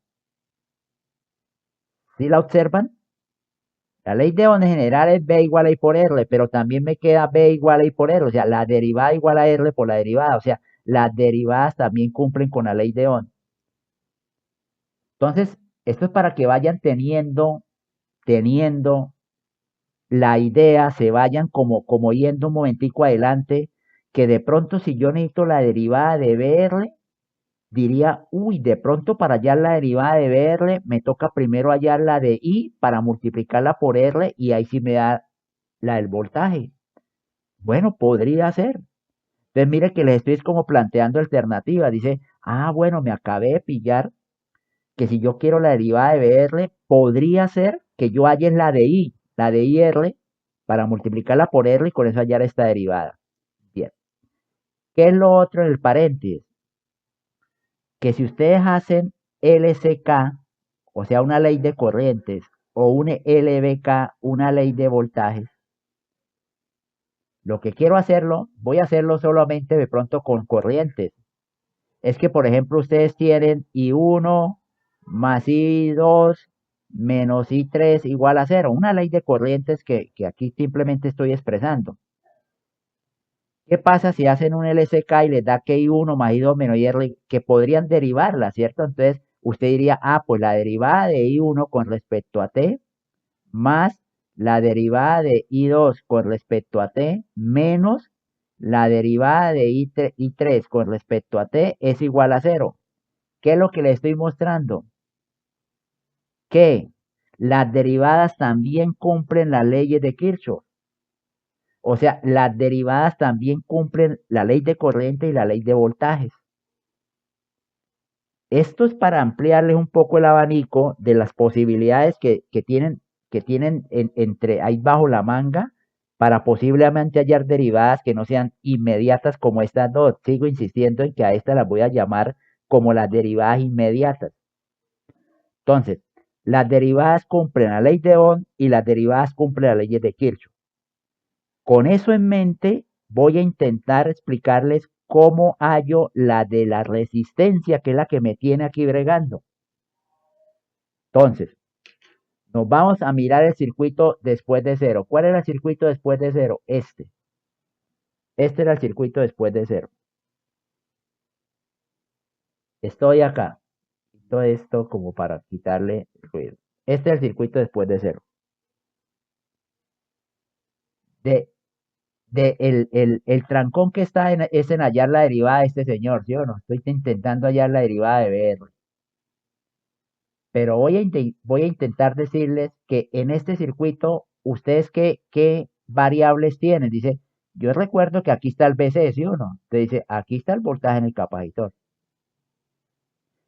Speaker 1: ¿Sí la observan? La ley de Ohm en general es B igual a I por R, pero también me queda B igual a I por R, o sea, la derivada igual a R por la derivada, o sea, las derivadas también cumplen con la ley de Ohm. Entonces, esto es para que vayan teniendo la idea, se vayan como yendo un momentico adelante, que de pronto si yo necesito la derivada de BR, diría, uy, de pronto para hallar la derivada de BR, me toca primero hallar la de I para multiplicarla por R y ahí sí me da la del voltaje. Bueno, podría ser. Entonces mire que les estoy como planteando alternativas. Dice, ah, bueno, me acabé de pillar que si yo quiero la derivada de BR, podría ser que yo halle la de I, la de IR, para multiplicarla por R y con eso hallar esta derivada. Bien. ¿Qué es lo otro en el paréntesis? Que si ustedes hacen LCK, o sea, una ley de corrientes, o un LBK, una ley de voltajes, lo que quiero hacerlo, voy a hacerlo solamente de pronto con corrientes. Es que, por ejemplo, ustedes tienen I1 más I2 menos I3 igual a cero. Una ley de corrientes que aquí simplemente estoy expresando. ¿Qué pasa si hacen un LCK y les da que I1 más I2 menos IR, que podrían derivarla, ¿cierto? Entonces, usted diría, ah, pues la derivada de I1 con respecto a T más la derivada de I2 con respecto a T menos la derivada de I3 con respecto a T es igual a cero. ¿Qué es lo que le estoy mostrando? Que las derivadas también cumplen las leyes de Kirchhoff. O sea, las derivadas también cumplen la ley de corriente y la ley de voltajes. Esto es para ampliarles un poco el abanico de las posibilidades que tienen entre ahí bajo la manga para posiblemente hallar derivadas que no sean inmediatas como estas dos. Sigo insistiendo en que a estas las voy a llamar como las derivadas inmediatas. Entonces, las derivadas cumplen la ley de Ohm y las derivadas cumplen las leyes de Kirchhoff. Con eso en mente, voy a intentar explicarles cómo hallo la de la resistencia, que es la que me tiene aquí bregando. Entonces, nos vamos a mirar el circuito después de cero. ¿Cuál era el circuito después de cero? Este. Este era el circuito después de cero. Estoy acá. Quito esto como para quitarle ruido. Este es el circuito después de cero. De, el trancón que está es en hallar la derivada de este señor, ¿sí o no? Estoy intentando hallar la derivada de BR. Pero voy a intentar decirles que en este circuito, ustedes qué variables tienen. Dice, yo recuerdo que aquí está el BC, ¿sí o no? Te dice, aquí está el voltaje en el capacitor.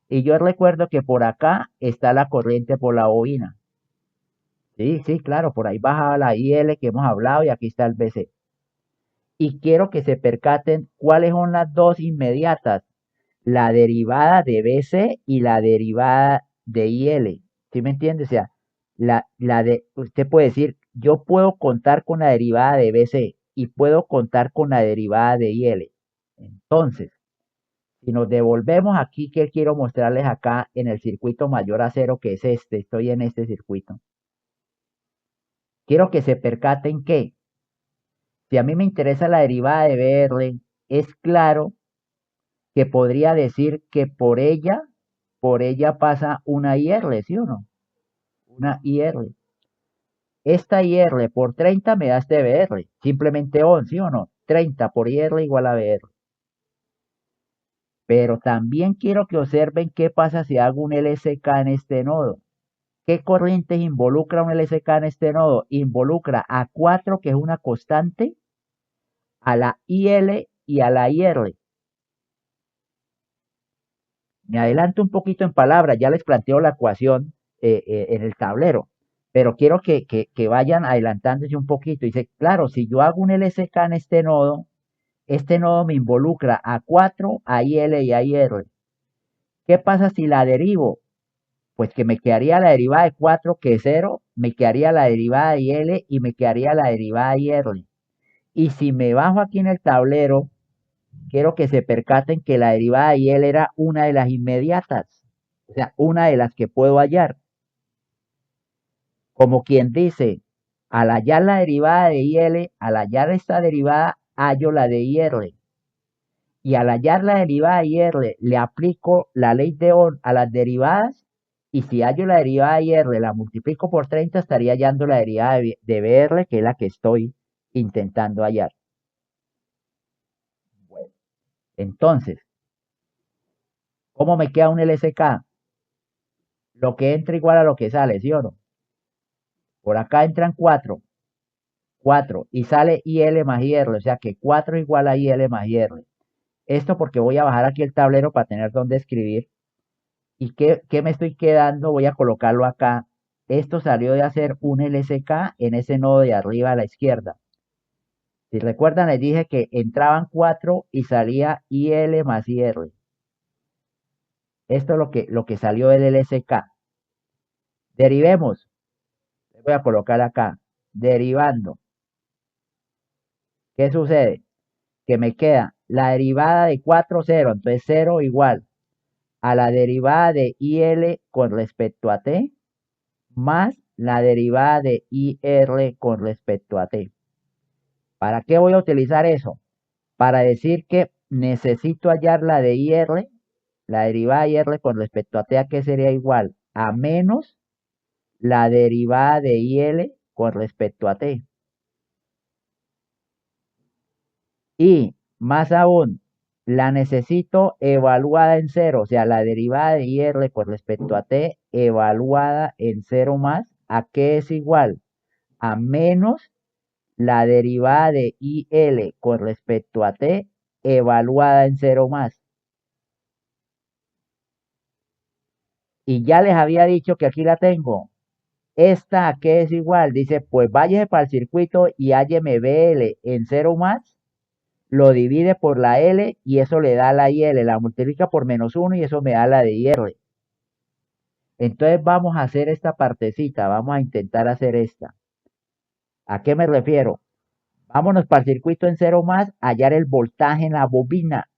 Speaker 1: Y yo recuerdo que por acá está la corriente por la bobina. Sí, sí, claro, por ahí baja la IL que hemos hablado y aquí está el BC. Y quiero que se percaten cuáles son las dos inmediatas, la derivada de BC y la derivada de IL. ¿Sí me entiende? O sea, usted puede decir, yo puedo contar con la derivada de BC y puedo contar con la derivada de IL. Entonces, si nos devolvemos aquí, que quiero mostrarles acá en el circuito mayor a cero, que es este, estoy en este circuito. Quiero que se percaten que Si a mí me interesa la derivada de BR, es claro que podría decir que por ella pasa una IR, ¿sí o no? Una IR. Esta IR por 30 me da este BR, simplemente on, ¿sí o no? 30 por IR igual a BR. Pero también quiero que observen qué pasa si hago un LSK en este nodo. ¿Qué corrientes involucra un LSK en este nodo? Involucra a 4, que es una constante, a la IL y a la IR. Me adelanto un poquito en palabras, ya les planteo la ecuación en el tablero, pero quiero que vayan adelantándose un poquito. Dice, claro, si yo hago un LSK en este nodo me involucra a 4, a IL y a IR. ¿Qué pasa si la derivo? Pues que me quedaría la derivada de 4, que es 0, me quedaría la derivada de IL y me quedaría la derivada de IR. Y si me bajo aquí en el tablero, quiero que se percaten que la derivada de IL era una de las inmediatas, o sea, una de las que puedo hallar. Como quien dice, al hallar la derivada de IL, al hallar esta derivada, hallo la de IR. Y al hallar la derivada de IR, le aplico la ley de Ohm a las derivadas. Y si hallo la derivada de IR, la multiplico por 30, estaría hallando la derivada de BR, que es la que estoy intentando hallar. Bueno, entonces, ¿cómo me queda un LSK? Lo que entra igual a lo que sale, ¿sí o no? Por acá entran 4, 4 y sale IL más IR, o sea que 4 igual a IL más IR. Esto porque voy a bajar aquí el tablero para tener donde escribir. ¿Y qué me estoy quedando? Voy a colocarlo acá. Esto salió de hacer un LSK en ese nodo de arriba a la izquierda. Si recuerdan, les dije que entraban 4 y salía IL más IR. Esto es lo que salió del LSK. Derivemos. Voy a colocar acá. Derivando. ¿Qué sucede? Que me queda la derivada de 4, 0. Entonces 0 igual a la derivada de IL con respecto a T más la derivada de IR con respecto a T. ¿Para qué voy a utilizar eso? Para decir que necesito hallar la de IR, la derivada de IR con respecto a T, ¿a qué sería igual? A menos la derivada de IL con respecto a T. Y más aún, la necesito evaluada en cero, o sea, la derivada de IR con respecto a T evaluada en cero más, ¿a qué es igual? A menos la derivada de IL con respecto a T evaluada en cero más. Y ya les había dicho que aquí la tengo. ¿Esta a qué es igual? Dice, pues váyase para el circuito y hálleme BL en cero más, lo divide por la L y eso le da la IL, la multiplica por -1 y eso me da la de IR. Entonces vamos a hacer esta partecita, vamos a intentar hacer esta. ¿A qué me refiero? Vámonos para el circuito en cero más, hallar el voltaje en la bobina.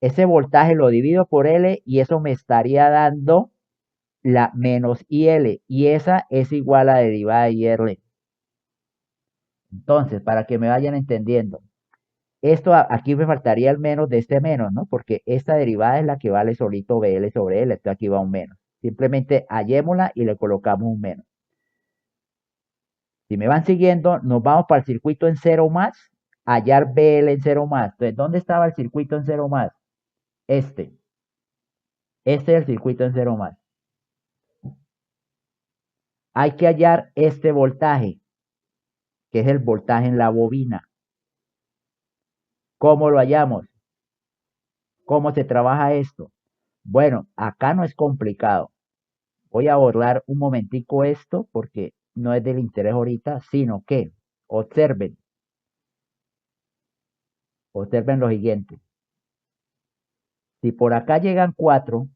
Speaker 1: Ese voltaje lo divido por L y eso me estaría dando la menos IL y esa es igual a la derivada de IR. Entonces, para que me vayan entendiendo, esto aquí me faltaría el menos de este menos, ¿no? Porque esta derivada es la que vale solito BL sobre L, esto aquí va un menos. Simplemente hallémosla y le colocamos un menos. Si me van siguiendo, nos vamos para el circuito en cero más, hallar BL en cero más. Entonces, ¿dónde estaba el circuito en cero más? Este. Este es el circuito en cero más. Hay que hallar este voltaje, que es el voltaje en la bobina. ¿Cómo lo hallamos? ¿Cómo se trabaja esto? Bueno, acá no es complicado. Voy a borrar un momentico esto porque no es del interés ahorita, sino que observen lo siguiente. Si por acá llegan 4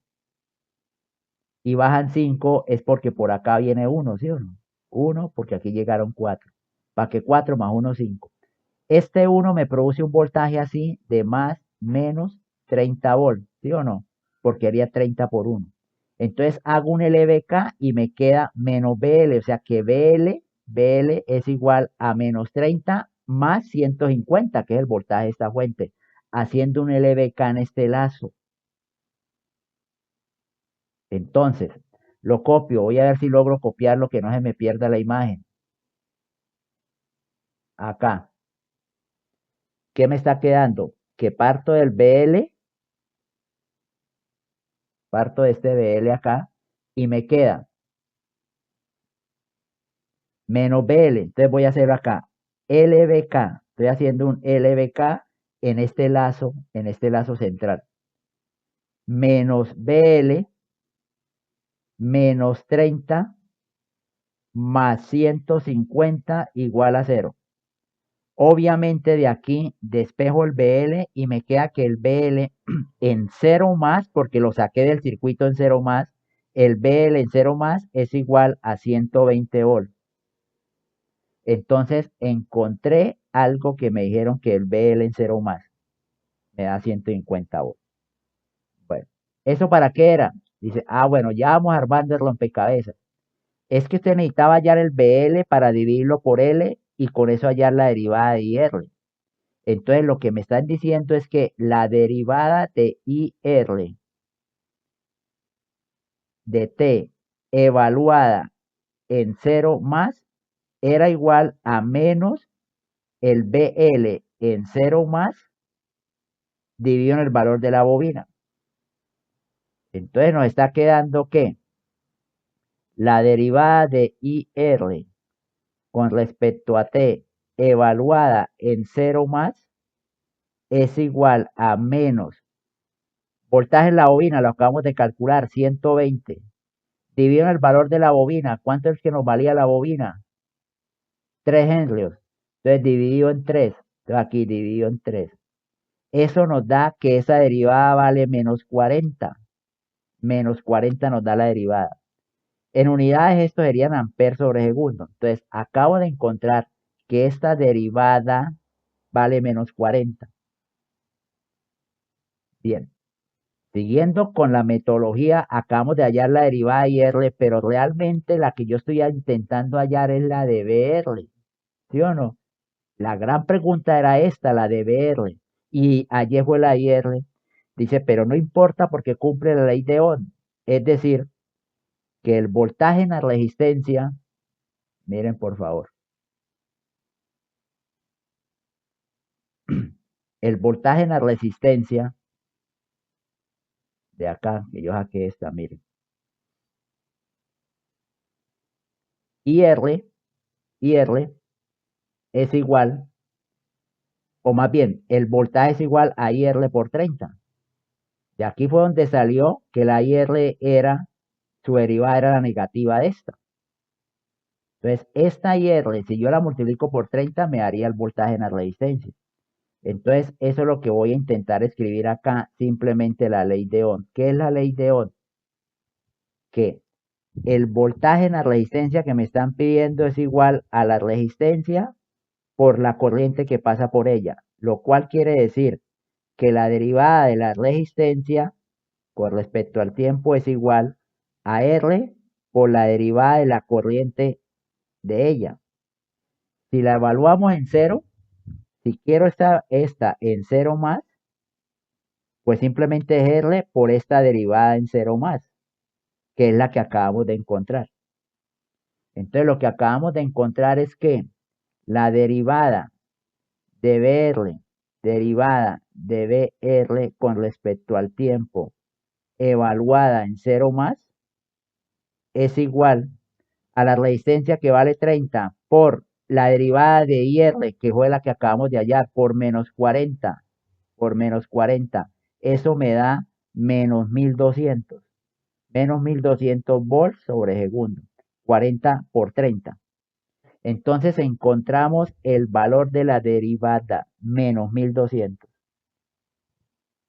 Speaker 1: y bajan 5, es porque por acá viene 1, ¿sí o no? 1 porque aquí llegaron 4. ¿Para que 4 más 1, 5? Este 1 me produce un voltaje así de más menos 30 volts, ¿sí o no? Porque haría 30 por 1. Entonces hago un LVK y me queda menos BL, o sea que BL BL es igual a menos 30 más 150, que es el voltaje de esta fuente, haciendo un LVK en este lazo. Entonces, lo copio, voy a ver si logro copiarlo, que no se me pierda la imagen. Acá. ¿Qué me está quedando? Que parto del BL, parto de este BL acá, y me queda menos BL. Entonces voy a hacer acá LBK. Estoy haciendo un LBK en este lazo central. Menos BL menos 30 más 150 igual a 0. Obviamente de aquí despejo el BL y me queda que el BL en 0 más, porque lo saqué del circuito en 0 más, el BL en 0 más es igual a 120 volts. Entonces encontré algo que me dijeron que el BL en 0 más me da 150 volts. Bueno, ¿eso para qué era? Dice, bueno, ya vamos armando el rompecabezas. Es que usted necesitaba hallar el BL para dividirlo por L y con eso hallar la derivada de IR. Entonces lo que me están diciendo es que la derivada de IR de T evaluada en 0 más era igual a menos el BL en 0 más dividido en el valor de la bobina. Entonces nos está quedando que la derivada de IR con respecto a T evaluada en 0 más es igual a menos voltaje en la bobina, lo acabamos de calcular, 120. Dividido en el valor de la bobina, ¿cuánto es que nos valía la bobina? 3 henrios. Entonces dividido en 3. Entonces aquí dividido en 3. Eso nos da que esa derivada vale menos 40. Menos 40 nos da la derivada. En unidades esto serían amperes sobre segundo. Entonces acabo de encontrar que esta derivada vale menos 40. Bien. Siguiendo con la metodología, acabamos de hallar la derivada de IR, pero realmente la que yo estoy intentando hallar es la de BR, ¿sí o no? La gran pregunta era esta, la de BR, y ayer fue la IR. Dice, pero no importa porque cumple la ley de Ohm. Es decir, que el voltaje en la resistencia, miren por favor, el voltaje en la resistencia, de acá, que yo saqué esta, miren, IR es igual, o más bien, el voltaje es igual a IR por 30. De aquí fue donde salió que la IR era, su derivada era la negativa de esta. Entonces, esta IR, si yo la multiplico por 30, me daría el voltaje en la resistencia. Entonces, eso es lo que voy a intentar escribir acá, simplemente la ley de Ohm. ¿Qué es la ley de Ohm? Que el voltaje en la resistencia que me están pidiendo es igual a la resistencia por la corriente que pasa por ella, lo cual quiere decir que la derivada de la resistencia con respecto al tiempo es igual a R por la derivada de la corriente de ella. Si la evaluamos en 0, si quiero esta en 0 más, pues simplemente es R por esta derivada en 0 más, que es la que acabamos de encontrar. Entonces lo que acabamos de encontrar es que la derivada de BR, derivada de BR con respecto al tiempo, evaluada en 0 más, es igual a la resistencia que vale 30 por la derivada de IR, que fue la que acabamos de hallar, por menos 40, por menos 40. Eso me da menos 1200 volts sobre segundo, 40 por 30. Entonces encontramos el valor de la derivada, menos 1200.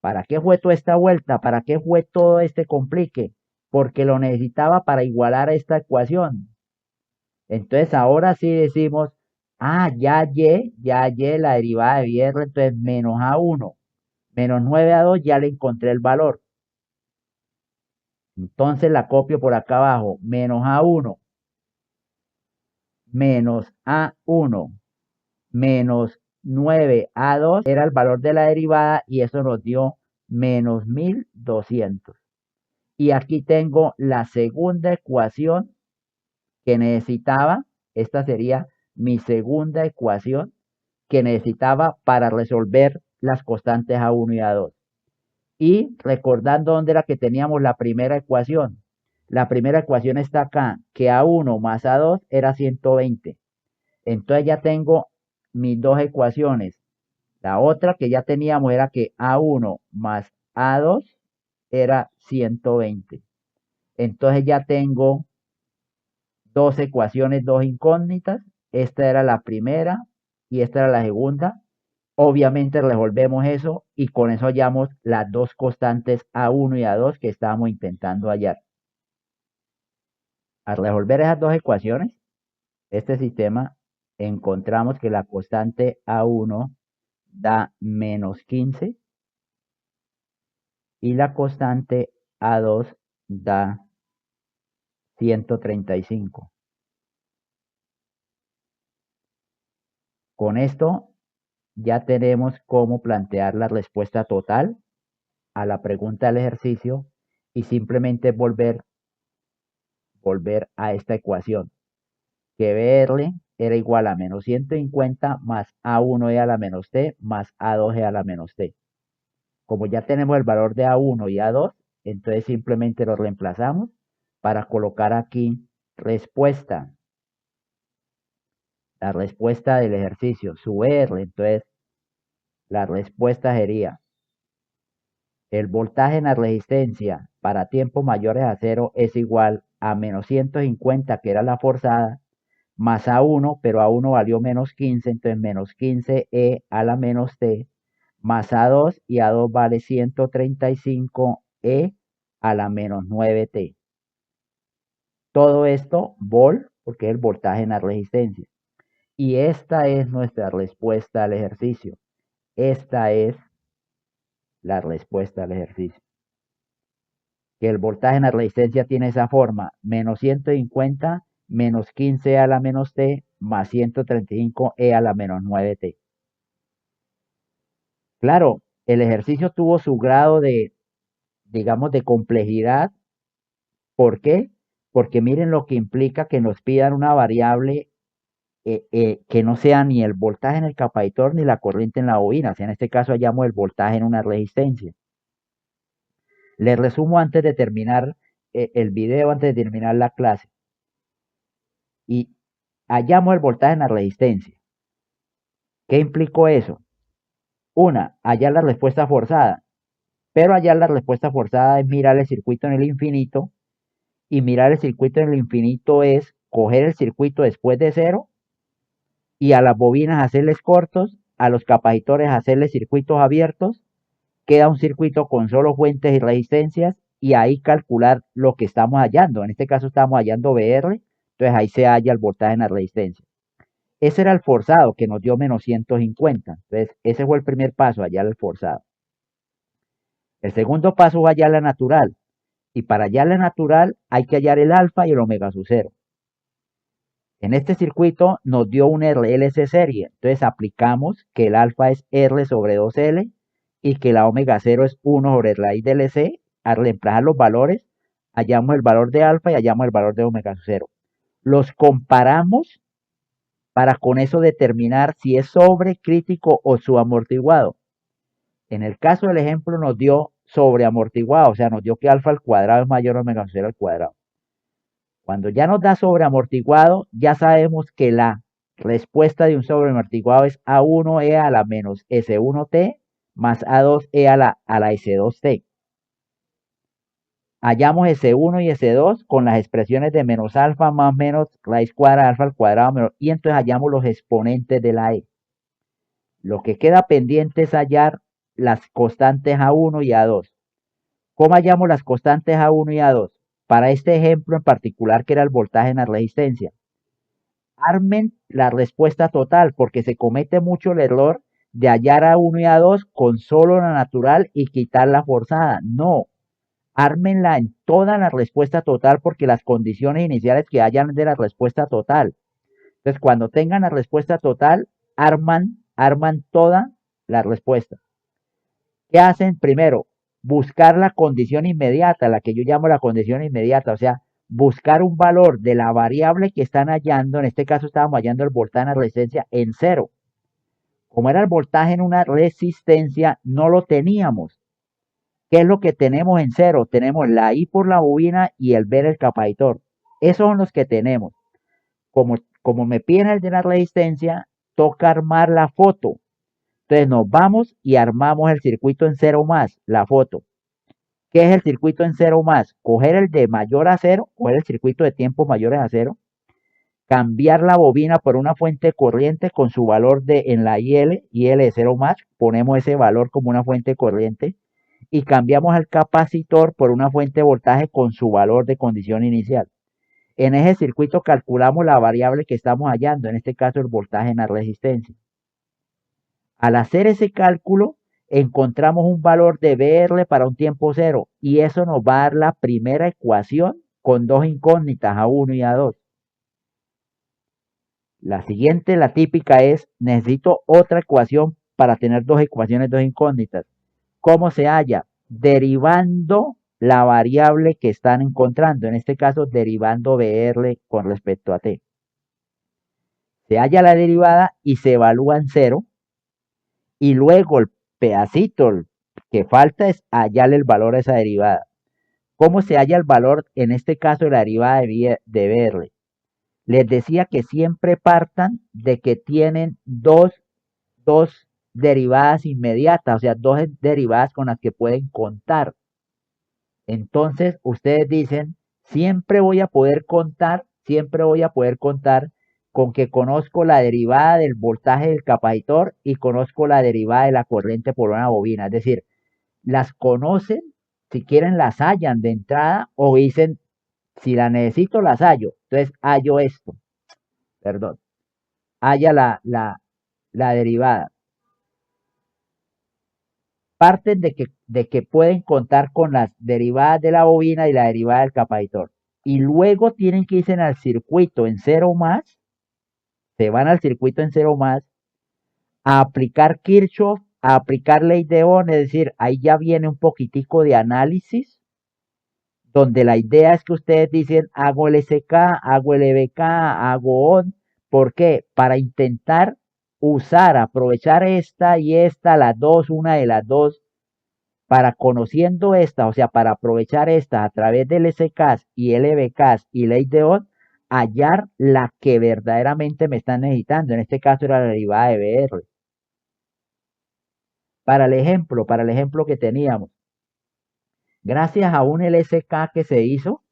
Speaker 1: ¿Para qué fue toda esta vuelta? ¿Para qué fue todo este complique? Porque lo necesitaba para igualar a esta ecuación. Entonces ahora sí decimos, ya hallé la derivada de IR, entonces menos A1, menos 9A2, ya le encontré el valor. Entonces la copio por acá abajo, menos A1, menos A1 menos 9A2 era el valor de la derivada y eso nos dio menos 1200. Y aquí tengo la segunda ecuación que necesitaba. Esta sería mi segunda ecuación que necesitaba para resolver las constantes A1 y A2. Y recordando dónde era que teníamos la primera ecuación. La primera ecuación está acá, que A1 más A2 era 120. Entonces ya tengo mis dos ecuaciones. La otra que ya teníamos era que A1 más A2 era 120. Entonces ya tengo dos ecuaciones, dos incógnitas. Esta era la primera y esta era la segunda. Obviamente resolvemos eso y con eso hallamos las dos constantes A1 y A2 que estábamos intentando hallar. Al resolver esas dos ecuaciones, este sistema, encontramos que la constante A1 da menos 15 y la constante A2 da 135. Con esto ya tenemos cómo plantear la respuesta total a la pregunta del ejercicio y simplemente volver a esta ecuación, que BR era igual a menos 150 más A1E a la menos T más A2E a la menos T. Como ya tenemos el valor de A1 y A2, entonces simplemente lo reemplazamos para colocar aquí respuesta. La respuesta del ejercicio, su R. Entonces, la respuesta sería el voltaje en la resistencia para tiempos mayores a 0 es igual a menos 150, que era la forzada, más A1, pero A1 valió menos 15, entonces menos 15E a la menos T, más A2, y A2 vale 135E a la menos 9T. Todo esto, vol, porque es el voltaje en la resistencia. Y esta es nuestra respuesta al ejercicio. Esta es la respuesta al ejercicio. Que el voltaje en la resistencia tiene esa forma: menos 150 menos 15 a la menos T más 135E a la menos 9T. Claro, el ejercicio tuvo su grado de, digamos, de complejidad. ¿Por qué? Porque miren lo que implica que nos pidan una variable que no sea ni el voltaje en el capacitor ni la corriente en la bobina. O sea, en este caso hallamos el voltaje en una resistencia. Les resumo antes de terminar el video, antes de terminar la clase. Y hallamos el voltaje en la resistencia. ¿Qué implicó eso? Una, hallar la respuesta forzada. Pero hallar la respuesta forzada es mirar el circuito en el infinito. Y mirar el circuito en el infinito es coger el circuito después de cero y a las bobinas hacerles cortos, a los capacitores hacerles circuitos abiertos. Queda un circuito con solo fuentes y resistencias y ahí calcular lo que estamos hallando. En este caso estamos hallando BR, entonces ahí se halla el voltaje en la resistencia. Ese era el forzado que nos dio menos 150. Entonces ese fue el primer paso, hallar el forzado. El segundo paso es hallar la natural. Y para hallar la natural hay que hallar el alfa y el omega sub cero. En este circuito nos dio un RLC serie. Entonces aplicamos que el alfa es R sobre 2L y que la omega 0 es 1 sobre raíz de LC. Al reemplazar los valores, hallamos el valor de alfa y hallamos el valor de omega 0. Los comparamos para con eso determinar si es sobrecrítico o subamortiguado. En el caso del ejemplo nos dio sobreamortiguado, o sea, nos dio que alfa al cuadrado es mayor a omega 0 al cuadrado. Cuando ya nos da sobreamortiguado, ya sabemos que la respuesta de un sobreamortiguado es A1E a la menos S1T más A2E a la S2T. Hallamos S1 y S2 con las expresiones de menos alfa más menos raíz cuadrada de alfa al cuadrado menos, y entonces hallamos los exponentes de la E. Lo que queda pendiente es hallar las constantes A1 y A2. ¿Cómo hallamos las constantes A1 y A2? Para este ejemplo en particular, que era el voltaje en la resistencia. Armen la respuesta total, porque se comete mucho el error de hallar A1 y A2 con solo la natural y quitar la forzada. No, ármenla en toda la respuesta total, porque las condiciones iniciales que hayan de la respuesta total. Entonces, cuando tengan la respuesta total, arman toda la respuesta. ¿Qué hacen? Primero, buscar la condición inmediata, la que yo llamo la condición inmediata, o sea, buscar un valor de la variable que están hallando, en este caso estábamos hallando el voltaje en la resistencia en cero. Como era el voltaje en una resistencia, no lo teníamos. ¿Qué es lo que tenemos en cero? Tenemos la I por la bobina y el B del capacitor. Esos son los que tenemos. Como me piden el de la resistencia, toca armar la foto. Entonces nos vamos y armamos el circuito en cero más, la foto. ¿Qué es el circuito en cero más? Coger el de mayor a cero, coger el circuito de tiempos mayores a cero, cambiar la bobina por una fuente corriente con su valor en la IL de cero más, ponemos ese valor como una fuente corriente y cambiamos al capacitor por una fuente de voltaje con su valor de condición inicial. En ese circuito calculamos la variable que estamos hallando, en este caso el voltaje en la resistencia. Al hacer ese cálculo, encontramos un valor de BR para un tiempo cero y eso nos va a dar la primera ecuación con dos incógnitas, A1 y A2. La siguiente, la típica es, necesito otra ecuación para tener dos ecuaciones, dos incógnitas. ¿Cómo se halla? Derivando la variable que están encontrando, en este caso derivando BR con respecto a T. Se halla la derivada y se evalúa en cero y luego el pedacito que falta es hallarle el valor a esa derivada. ¿Cómo se halla el valor, en este caso, de la derivada de BR? Les decía que siempre partan de que tienen dos derivadas inmediatas, o sea, dos derivadas con las que pueden contar. Entonces, ustedes dicen, siempre voy a poder contar con que conozco la derivada del voltaje del capacitor y conozco la derivada de la corriente por una bobina. Es decir, las conocen, si quieren las hallan de entrada o dicen, si la necesito las hallo. Entonces, hallo esto, perdón, halla la derivada. Parten de que pueden contar con las derivadas de la bobina y la derivada del capacitor. Y luego tienen que irse al circuito en cero más, se van al circuito en cero más, a aplicar Kirchhoff, a aplicar ley de Ohm, es decir, ahí ya viene un poquitico de análisis, donde la idea es que ustedes dicen, hago el SK, hago el EBK, hago Ohm. ¿Por qué? Para intentar aprovechar esta y esta, las dos, una de las dos, para conociendo esta, o sea, para aprovechar esta a través del SKs y LBKs y ley de Ohm, hallar la que verdaderamente me están necesitando. En este caso era la derivada de BR. Para el ejemplo que teníamos, gracias a un LSK que se hizo,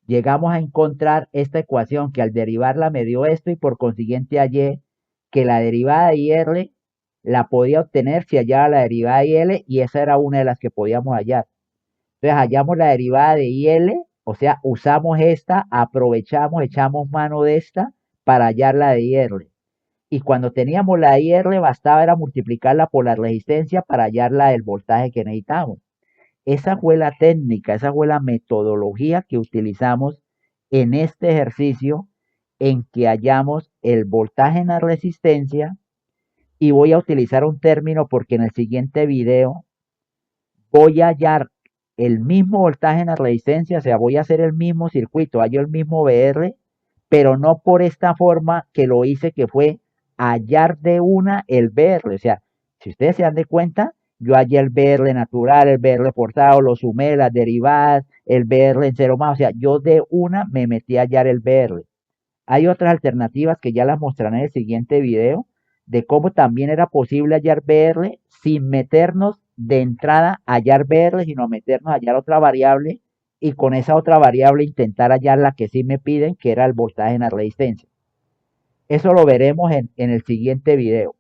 Speaker 1: llegamos a encontrar esta ecuación que al derivarla me dio esto y por consiguiente hallé que la derivada de IR la podía obtener si hallaba la derivada de IL y esa era una de las que podíamos hallar. Entonces hallamos la derivada de IL, o sea, usamos esta, aprovechamos, echamos mano de esta para hallar la de IR. Y cuando teníamos la de IR bastaba era multiplicarla por la resistencia para hallar la del voltaje que necesitamos. Esa fue la técnica, esa fue la metodología que utilizamos en este ejercicio en que hallamos el voltaje en la resistencia y voy a utilizar un término porque en el siguiente video voy a hallar el mismo voltaje en la resistencia, o sea, voy a hacer el mismo circuito, hallo el mismo VR, pero no por esta forma que lo hice, que fue hallar de una el VR. O sea, si ustedes se dan de cuenta, yo hallé el VR natural, el VR forzado, lo sumé, las derivadas, el VR en cero más, o sea, yo de una me metí a hallar el VR. Hay otras alternativas que ya las mostraré en el siguiente video de cómo también era posible hallar BR sin meternos de entrada a hallar BR, sino meternos a hallar otra variable y con esa otra variable intentar hallar la que sí me piden, que era el voltaje en la resistencia. Eso lo veremos en el siguiente video.